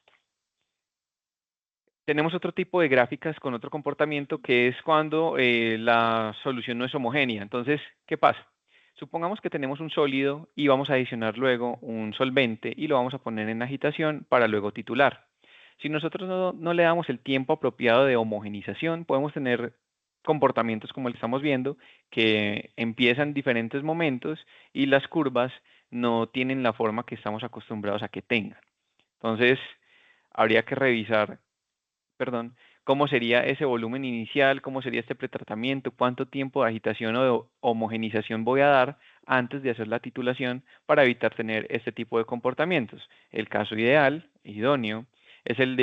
Tenemos otro tipo de gráficas con otro comportamiento, que es cuando la solución no es homogénea. Entonces, ¿qué pasa? Supongamos que tenemos un sólido y vamos a adicionar luego un solvente y lo vamos a poner en agitación para luego titular. Si nosotros no le damos el tiempo apropiado de homogenización, podemos tener comportamientos como el que estamos viendo, que empiezan en diferentes momentos y las curvas no tienen la forma que estamos acostumbrados a que tengan. Entonces, habría que revisar, perdón, cómo sería ese volumen inicial, cómo sería este pretratamiento, cuánto tiempo de agitación o de homogenización voy a dar antes de hacer la titulación para evitar tener este tipo de comportamientos. El caso ideal, idóneo, es el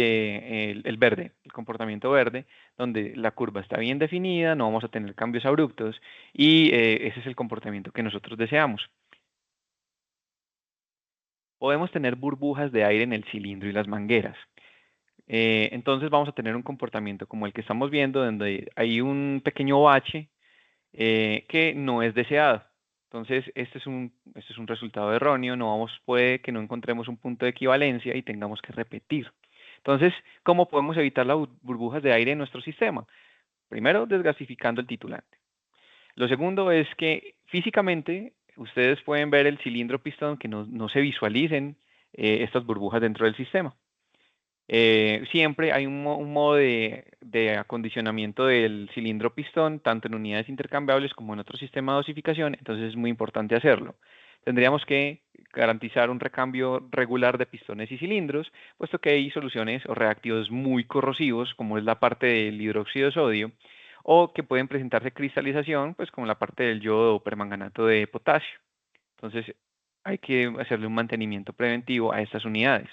verde, el comportamiento verde, donde la curva está bien definida, no vamos a tener cambios abruptos y ese es el comportamiento que nosotros deseamos. Podemos tener burbujas de aire en el cilindro y las mangueras. Entonces vamos a tener un comportamiento como el que estamos viendo, donde hay un pequeño bache que no es deseado. Entonces, este es un resultado erróneo, puede que no encontremos un punto de equivalencia y tengamos que repetir. Entonces, ¿cómo podemos evitar las burbujas de aire en nuestro sistema? Primero, desgasificando el titulante. Lo segundo es que físicamente ustedes pueden ver el cilindro pistón, que no se visualicen estas burbujas dentro del sistema. Siempre hay un modo de acondicionamiento del cilindro pistón, tanto en unidades intercambiables como en otro sistema de dosificación, entonces es muy importante hacerlo. Tendríamos que garantizar un recambio regular de pistones y cilindros, puesto que hay soluciones o reactivos muy corrosivos, como es la parte del hidróxido de sodio, o que pueden presentarse cristalización, pues como la parte del yodo o permanganato de potasio. Entonces hay que hacerle un mantenimiento preventivo a estas unidades.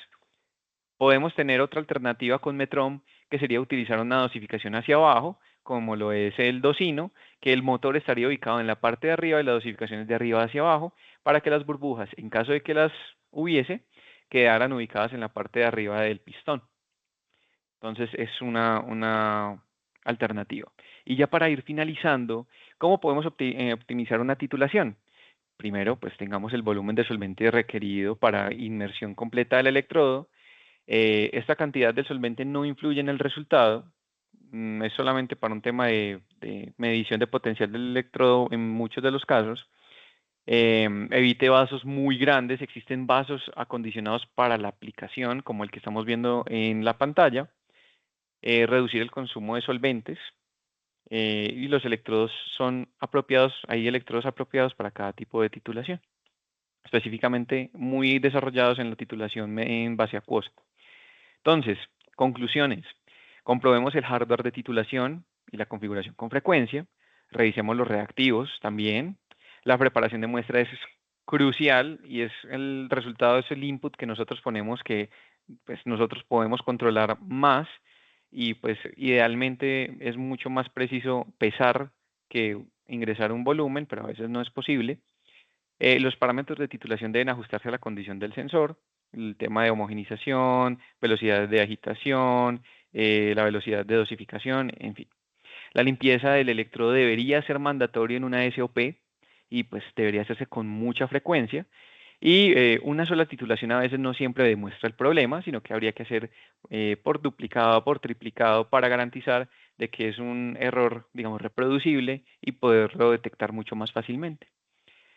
Podemos tener otra alternativa con Metrom, que sería utilizar una dosificación hacia abajo, como lo es el dosino, que el motor estaría ubicado en la parte de arriba y la dosificación es de arriba hacia abajo, para que las burbujas, en caso de que las hubiese, quedaran ubicadas en la parte de arriba del pistón. Entonces es una alternativa. Y ya para ir finalizando, ¿cómo podemos optimizar una titulación? Primero, pues tengamos el volumen de solvente requerido para inmersión completa del electrodo. Esta cantidad de solvente no influye en el resultado, es solamente para un tema de medición de potencial del electrodo en muchos de los casos. Evite vasos muy grandes, existen vasos acondicionados para la aplicación, como el que estamos viendo en la pantalla. Reducir el consumo de solventes, y los electrodos son apropiados, hay electrodos apropiados para cada tipo de titulación, específicamente muy desarrollados en la titulación en base acuosa. Entonces, conclusiones. Comprobemos el hardware de titulación y la configuración con frecuencia. Revisemos los reactivos también. La preparación de muestra es crucial y es el resultado, es el input que nosotros ponemos que pues nosotros podemos controlar más y pues idealmente es mucho más preciso pesar que ingresar un volumen, pero a veces no es posible. Los parámetros de titulación deben ajustarse a la condición del sensor, el tema de homogenización, velocidad de agitación, la velocidad de dosificación, en fin. La limpieza del electrodo debería ser mandatorio en una SOP y pues debería hacerse con mucha frecuencia. Y una sola titulación a veces no siempre demuestra el problema, sino que habría que hacer por duplicado, por triplicado para garantizar de que es un error, digamos, reproducible y poderlo detectar mucho más fácilmente.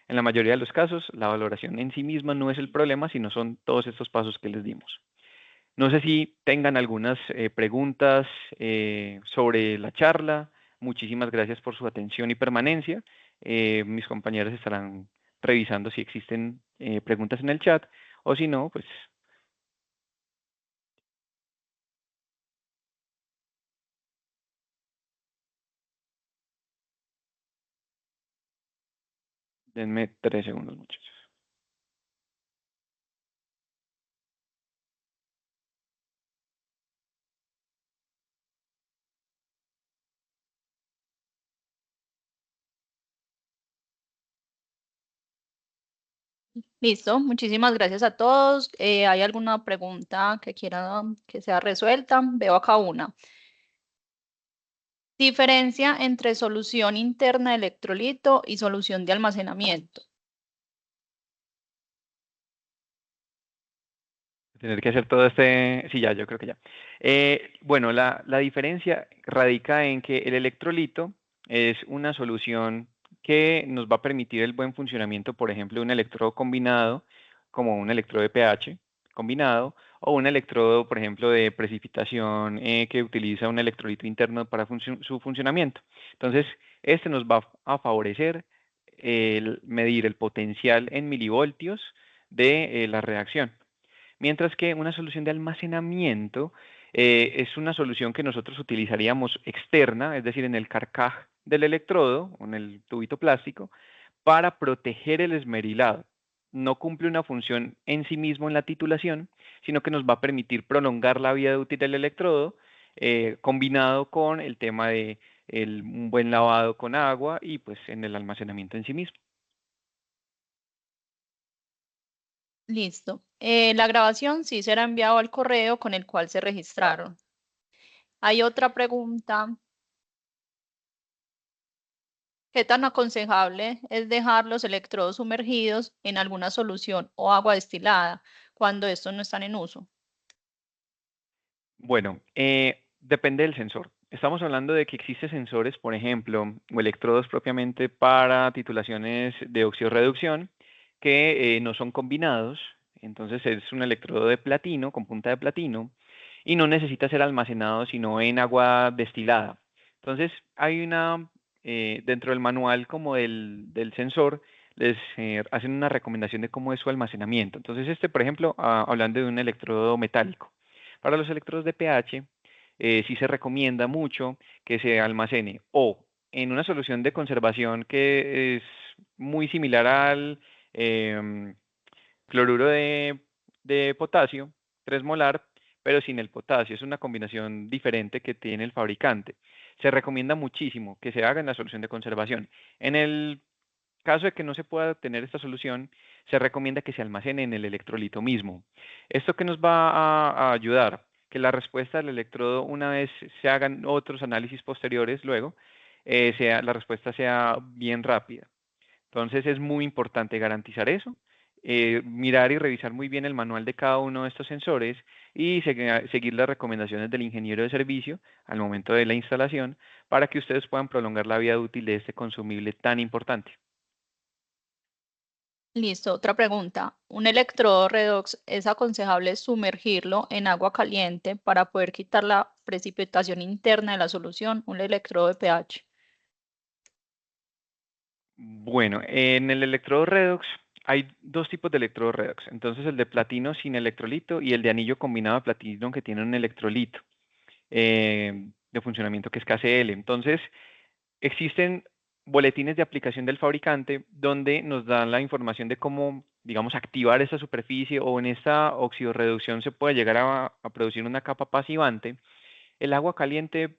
En la mayoría de los casos, la valoración en sí misma no es el problema, sino son todos estos pasos que les dimos. No sé si tengan algunas preguntas sobre la charla. Muchísimas gracias por su atención y permanencia. Mis compañeros estarán revisando si existen preguntas en el chat o si no, pues denme 3 segundos, muchachos. Listo, muchísimas gracias a todos. ¿Hay alguna pregunta que quieran que sea resuelta? Veo acá una. Diferencia entre solución interna de electrolito y solución de almacenamiento. Tener que hacer todo este... Sí, ya, yo creo que ya. Bueno, la diferencia radica en que el electrolito es una solución que nos va a permitir el buen funcionamiento, por ejemplo, de un electrodo combinado, como un electrodo de pH combinado, o un electrodo, por ejemplo, de precipitación que utiliza un electrolito interno para su funcionamiento. Entonces, este nos va a favorecer el medir el potencial en milivoltios de la reacción. Mientras que una solución de almacenamiento es una solución que nosotros utilizaríamos externa, es decir, en el carcaj del electrodo o en el tubito plástico, para proteger el esmerilado. No cumple una función en sí mismo en la titulación, sino que nos va a permitir prolongar la vida útil del electrodo, combinado con el tema de un buen lavado con agua y pues en el almacenamiento en sí mismo. Listo. La grabación sí será enviado al correo con el cual se registraron. Hay otra pregunta. ¿Qué tan aconsejable es dejar los electrodos sumergidos en alguna solución o agua destilada cuando estos no están en uso? Bueno, depende del sensor. Estamos hablando de que existen sensores, por ejemplo, o electrodos propiamente para titulaciones de oxidorreducción que no son combinados. Entonces es un electrodo de platino, con punta de platino, y no necesita ser almacenado sino en agua destilada. Entonces hay dentro del manual como del sensor, les hacen una recomendación de cómo es su almacenamiento. Entonces por ejemplo, hablando de un electrodo metálico. Para los electrodos de pH, sí se recomienda mucho que se almacene o en una solución de conservación que es muy similar al em, cloruro de potasio, 3 molar, pero sin el potasio. Es una combinación diferente que tiene el fabricante. se recomienda muchísimo que se haga en la solución de conservación. En el caso de que no se pueda obtener esta solución, se recomienda que se almacene en el electrolito mismo. ¿Esto qué nos va a ayudar? Que la respuesta del electrodo, una vez se hagan otros análisis posteriores luego, la respuesta sea bien rápida. Entonces es muy importante garantizar eso, mirar y revisar muy bien el manual de cada uno de estos sensores y seguir las recomendaciones del ingeniero de servicio al momento de la instalación para que ustedes puedan prolongar la vida útil de este consumible tan importante. Listo, otra pregunta. ¿Un electrodo redox es aconsejable sumergirlo en agua caliente para poder quitar la precipitación interna de la solución, un electrodo de pH? Bueno, en el electrodo redox hay dos tipos de electrodo redox. Entonces el de platino sin electrolito y el de anillo combinado de platino que tiene un electrolito de funcionamiento que es KCl. Entonces existen boletines de aplicación del fabricante donde nos dan la información de cómo, digamos, activar esta superficie o en esta oxidorreducción se puede llegar a producir una capa pasivante. El agua caliente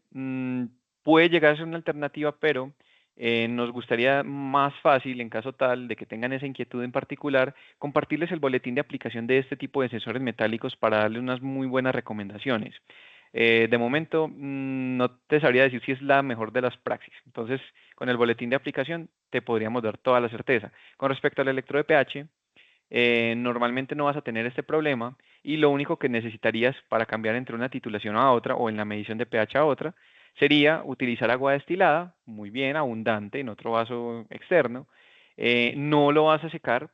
puede llegar a ser una alternativa, pero nos gustaría más fácil, en caso tal de que tengan esa inquietud en particular, compartirles el boletín de aplicación de este tipo de sensores metálicos para darle unas muy buenas recomendaciones. De momento, no te sabría decir si es la mejor de las praxis. Entonces, con el boletín de aplicación te podríamos dar toda la certeza. Con respecto al electro de pH, normalmente no vas a tener este problema y lo único que necesitarías para cambiar entre una titulación a otra o en la medición de pH a otra sería utilizar agua destilada, muy bien, abundante, en otro vaso externo. No lo vas a secar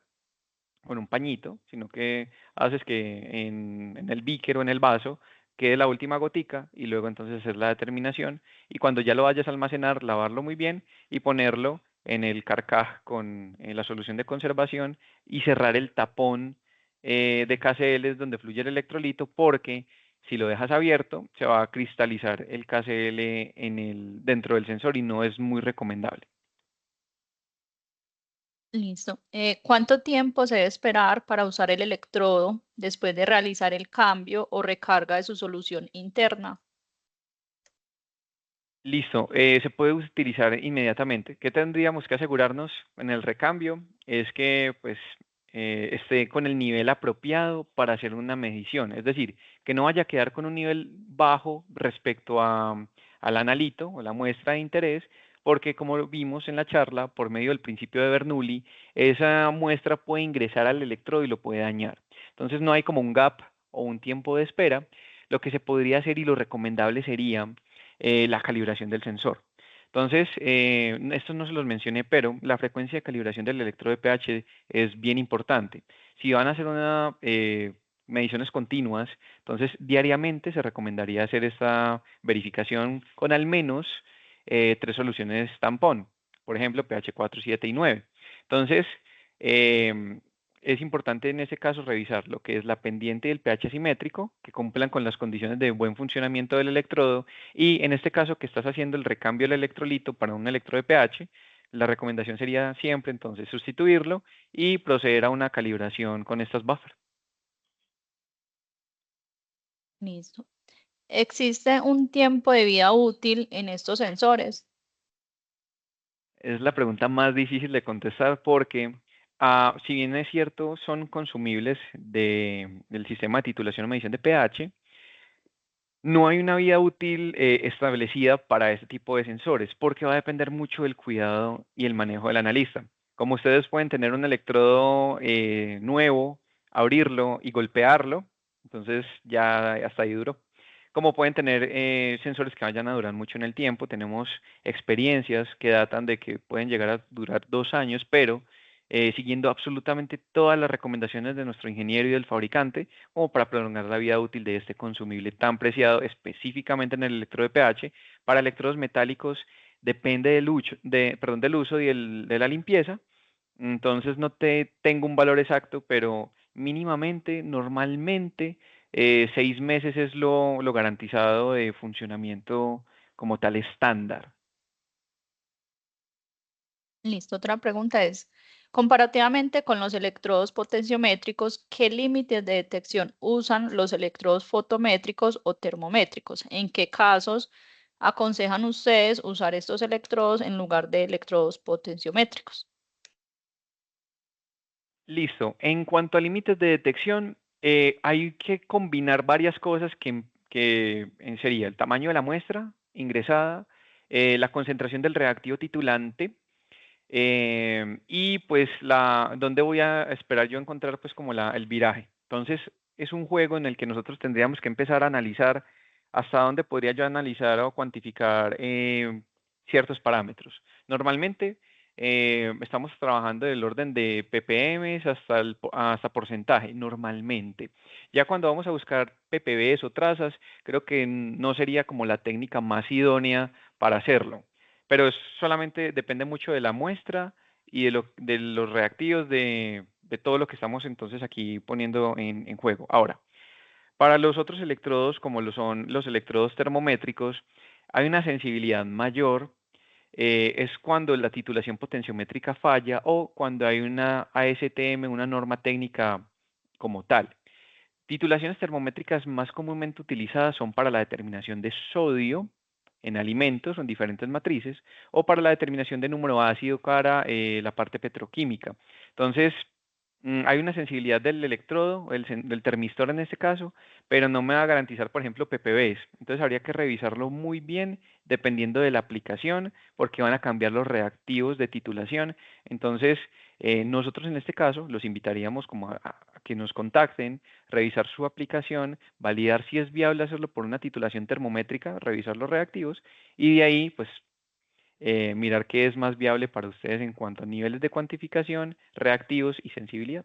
con un pañito, sino que haces que en el beaker o en el vaso quede la última gotica y luego entonces hacer la determinación y cuando ya lo vayas a almacenar, lavarlo muy bien y ponerlo en el carcaj con la solución de conservación y cerrar el tapón de KCl donde fluye el electrolito porque si lo dejas abierto se va a cristalizar el KCl dentro del sensor y no es muy recomendable. Listo. ¿Cuánto tiempo se debe esperar para usar el electrodo después de realizar el cambio o recarga de su solución interna? Listo, se puede utilizar inmediatamente. ¿Qué tendríamos que asegurarnos en el recambio? Es que pues esté con el nivel apropiado para hacer una medición, es decir, que no vaya a quedar con un nivel bajo respecto al analito o la muestra de interés, porque como lo vimos en la charla, por medio del principio de Bernoulli, esa muestra puede ingresar al electrodo y lo puede dañar. Entonces no hay como un gap o un tiempo de espera. Lo que se podría hacer y lo recomendable sería la calibración del sensor. Entonces, esto no se los mencioné, pero la frecuencia de calibración del electrodo de pH es bien importante. Si van a hacer mediciones continuas, entonces diariamente se recomendaría hacer esta verificación con al menos 3 soluciones tampón, por ejemplo, pH 4, 7 y 9. Entonces, em, es importante en ese caso revisar lo que es la pendiente del pH simétrico, que cumplan con las condiciones de buen funcionamiento del electrodo, y en este caso que estás haciendo el recambio del electrolito para un electrodo de pH, la recomendación sería siempre entonces sustituirlo y proceder a una calibración con estas buffers. Listo. ¿Existe un tiempo de vida útil en estos sensores? Es la pregunta más difícil de contestar porque, si bien es cierto, son consumibles del sistema de titulación o medición de pH, no hay una vida útil establecida para este tipo de sensores porque va a depender mucho del cuidado y el manejo del analista. Como ustedes pueden tener un electrodo nuevo, abrirlo y golpearlo, entonces ya hasta ahí duró. Como pueden tener sensores que vayan a durar mucho en el tiempo, tenemos experiencias que datan de que pueden llegar a durar 2 años, pero siguiendo absolutamente todas las recomendaciones de nuestro ingeniero y del fabricante, como para prolongar la vida útil de este consumible tan preciado, específicamente en el electrodo de pH. Para electrodos metálicos depende del uso y de la limpieza, entonces no te tengo un valor exacto, pero mínimamente, normalmente, 6 meses es lo garantizado de funcionamiento como tal estándar. Listo. Otra pregunta es, comparativamente con los electrodos potenciométricos, ¿qué límites de detección usan los electrodos fotométricos o termométricos? ¿En qué casos aconsejan ustedes usar estos electrodos en lugar de electrodos potenciométricos? Listo. En cuanto a límites de detección, hay que combinar varias cosas que sería el tamaño de la muestra ingresada, la concentración del reactivo titulante, y pues dónde voy a esperar yo encontrar pues como el viraje. Entonces es un juego en el que nosotros tendríamos que empezar a analizar hasta dónde podría yo analizar o cuantificar ciertos parámetros. Normalmente estamos trabajando del orden de ppm hasta porcentaje, normalmente. Ya cuando vamos a buscar ppbs o trazas, creo que no sería como la técnica más idónea para hacerlo, pero solamente depende mucho de la muestra y de los reactivos de todo lo que estamos entonces aquí poniendo en juego. Ahora, para los otros electrodos, como lo son los electrodos termométricos, hay una sensibilidad mayor. Es cuando la titulación potenciométrica falla o cuando hay una ASTM, una norma técnica como tal. Titulaciones termométricas más comúnmente utilizadas son para la determinación de sodio en alimentos o en diferentes matrices, o para la determinación de número ácido para la parte petroquímica. Entonces, hay una sensibilidad del electrodo, del termistor en este caso, pero no me va a garantizar, por ejemplo, ppbs. Entonces habría que revisarlo muy bien dependiendo de la aplicación, porque van a cambiar los reactivos de titulación. Entonces, nosotros en este caso los invitaríamos como a que nos contacten, revisar su aplicación, validar si es viable hacerlo por una titulación termométrica, revisar los reactivos y de ahí, pues, mirar qué es más viable para ustedes en cuanto a niveles de cuantificación, reactivos y sensibilidad.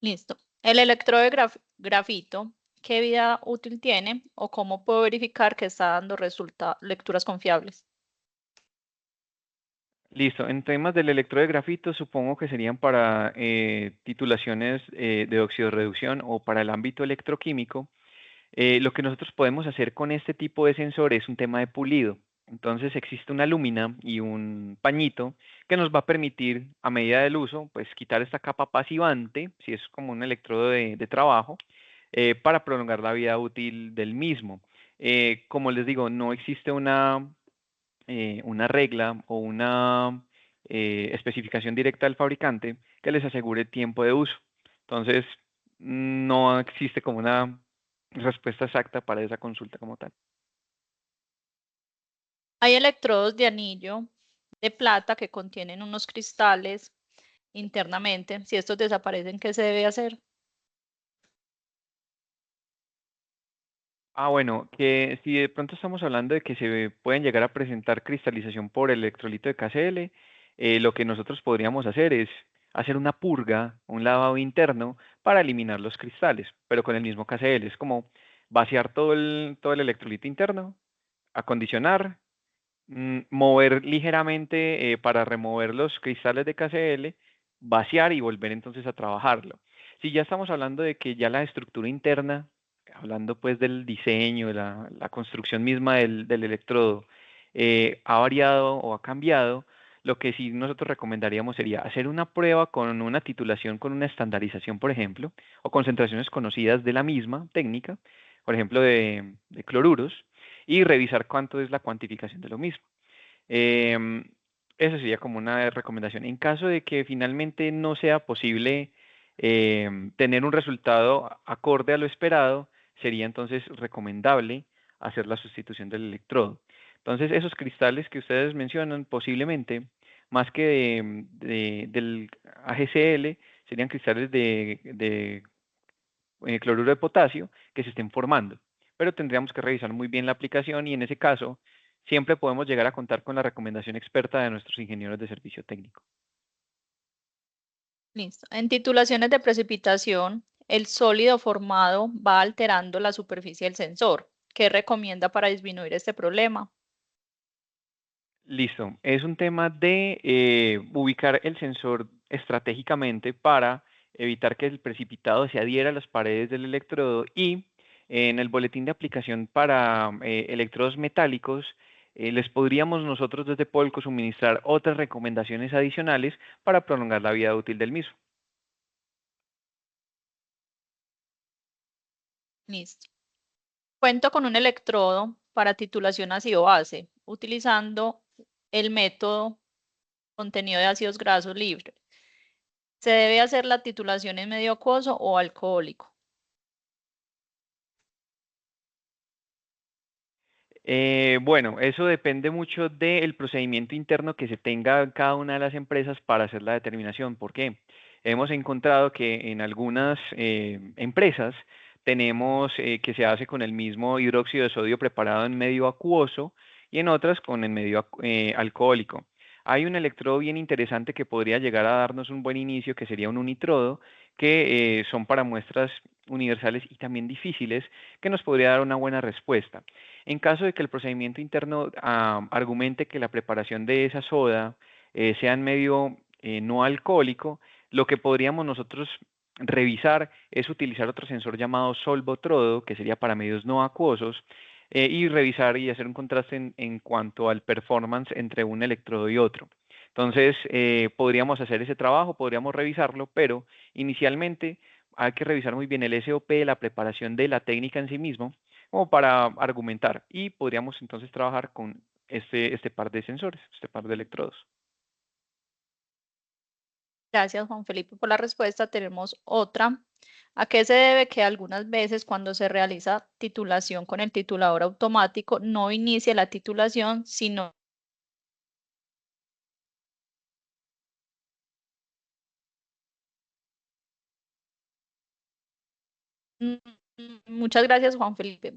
Listo. El electrodo de grafito, ¿qué vida útil tiene o cómo puedo verificar que está dando lecturas confiables? Listo, en temas del electrodo de grafito supongo que serían para titulaciones de oxidorreducción o para el ámbito electroquímico. Lo que nosotros podemos hacer con este tipo de sensor es un tema de pulido. Entonces existe una lúmina y un pañito que nos va a permitir, a medida del uso, pues quitar esta capa pasivante, si es como un electrodo de trabajo, para prolongar la vida útil del mismo. Como les digo, no existe una regla o una especificación directa del fabricante que les asegure tiempo de uso. Entonces, no existe como una respuesta exacta para esa consulta como tal. Hay electrodos de anillo de plata que contienen unos cristales internamente. Si estos desaparecen, ¿qué se debe hacer? Bueno, que si de pronto estamos hablando de que se pueden llegar a presentar cristalización por electrolito de KCl, lo que nosotros podríamos hacer es hacer una purga, un lavado interno para eliminar los cristales, pero con el mismo KCl. Es como vaciar todo el electrolito interno, acondicionar, mover ligeramente para remover los cristales de KCl, vaciar y volver entonces a trabajarlo. Si ya estamos hablando de que ya la estructura interna, hablando pues del diseño, de la construcción misma del electrodo, ha variado o ha cambiado, lo que sí nosotros recomendaríamos sería hacer una prueba con una titulación, con una estandarización, por ejemplo, o concentraciones conocidas de la misma técnica, por ejemplo, de cloruros, y revisar cuánto es la cuantificación de lo mismo. Em, Eso sería como una recomendación. En caso de que finalmente no sea posible tener un resultado acorde a lo esperado, sería entonces recomendable hacer la sustitución del electrodo. Entonces, esos cristales que ustedes mencionan, posiblemente, más que del AgCl, serían cristales de cloruro de potasio que se estén formando. Pero tendríamos que revisar muy bien la aplicación y en ese caso siempre podemos llegar a contar con la recomendación experta de nuestros ingenieros de servicio técnico. Listo. En titulaciones de precipitación, el sólido formado va alterando la superficie del sensor. ¿Qué recomienda para disminuir este problema? Listo. Es un tema de ubicar el sensor estratégicamente para evitar que el precipitado se adhiera a las paredes del electrodo y en el boletín de aplicación para electrodos metálicos les podríamos nosotros desde Polco suministrar otras recomendaciones adicionales para prolongar la vida útil del mismo. Listo. Cuento con un electrodo para titulación ácido-base, utilizando el método contenido de ácidos grasos libre. ¿Se debe hacer la titulación en medio acuoso o alcohólico? Bueno, eso depende mucho del procedimiento interno que se tenga en cada una de las empresas para hacer la determinación. ¿Por qué? Hemos encontrado que en algunas empresas tenemos que se hace con el mismo hidróxido de sodio preparado en medio acuoso y en otras con el medio alcohólico. Hay un electrodo bien interesante que podría llegar a darnos un buen inicio, que sería un unitrodo, que son para muestras universales y también difíciles, que nos podría dar una buena respuesta. En caso de que el procedimiento interno argumente que la preparación de esa soda sea en medio no alcohólico, lo que podríamos nosotros revisar es utilizar otro sensor llamado solvotrodo, que sería para medios no acuosos, y revisar y hacer un contraste en cuanto al performance entre un electrodo y otro. Entonces, podríamos hacer ese trabajo, podríamos revisarlo, pero inicialmente hay que revisar muy bien el SOP, la preparación de la técnica en sí mismo, como para argumentar. Y podríamos entonces trabajar con este par de sensores, este par de electrodos. Gracias, Juan Felipe, por la respuesta. Tenemos otra. ¿A qué se debe que algunas veces cuando se realiza titulación con el titulador automático no inicie la titulación, sino... Muchas gracias, Juan Felipe.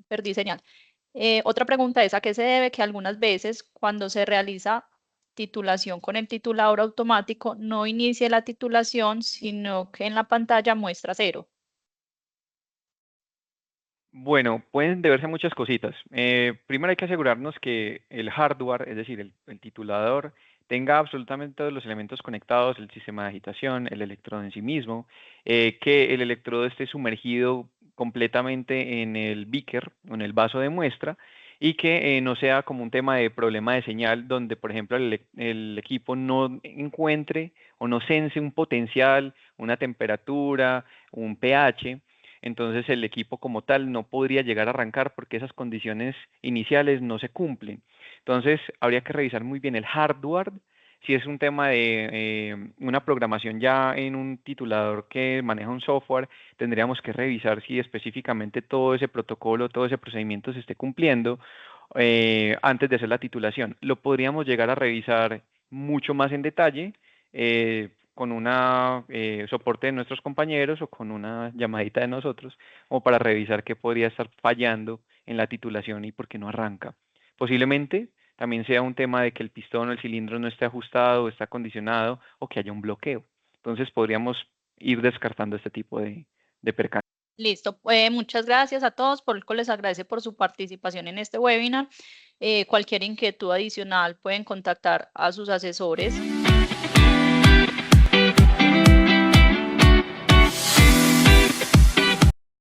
Perdí señal. Otra pregunta es, ¿a qué se debe que algunas veces cuando se realiza titulación con el titulador automático no inicie la titulación, sino que en la pantalla muestra 0? Bueno, pueden deberse a muchas cositas. Primero hay que asegurarnos que el hardware, es decir, el titulador, tenga absolutamente todos los elementos conectados, el sistema de agitación, el electrodo en sí mismo, que el electrodo esté sumergido completamente en el beaker, o en el vaso de muestra, y que no sea como un tema de problema de señal, donde, por ejemplo, el equipo no encuentre o no sense un potencial, una temperatura, un pH. Entonces el equipo como tal no podría llegar a arrancar porque esas condiciones iniciales no se cumplen. Entonces habría que revisar muy bien el hardware. Si es un tema de una programación ya en un titulador que maneja un software, tendríamos que revisar si específicamente todo ese protocolo, todo ese procedimiento se esté cumpliendo antes de hacer la titulación. Lo podríamos llegar a revisar mucho más en detalle con una soporte de nuestros compañeros o con una llamadita de nosotros, o para revisar qué podría estar fallando en la titulación y por qué no arranca. Posiblemente también sea un tema de que el pistón o el cilindro no esté ajustado, o está acondicionado o que haya un bloqueo. Entonces podríamos ir descartando este tipo de percances. Listo, muchas gracias a todos, les agradece por su participación en este webinar. Cualquier inquietud adicional pueden contactar a sus asesores.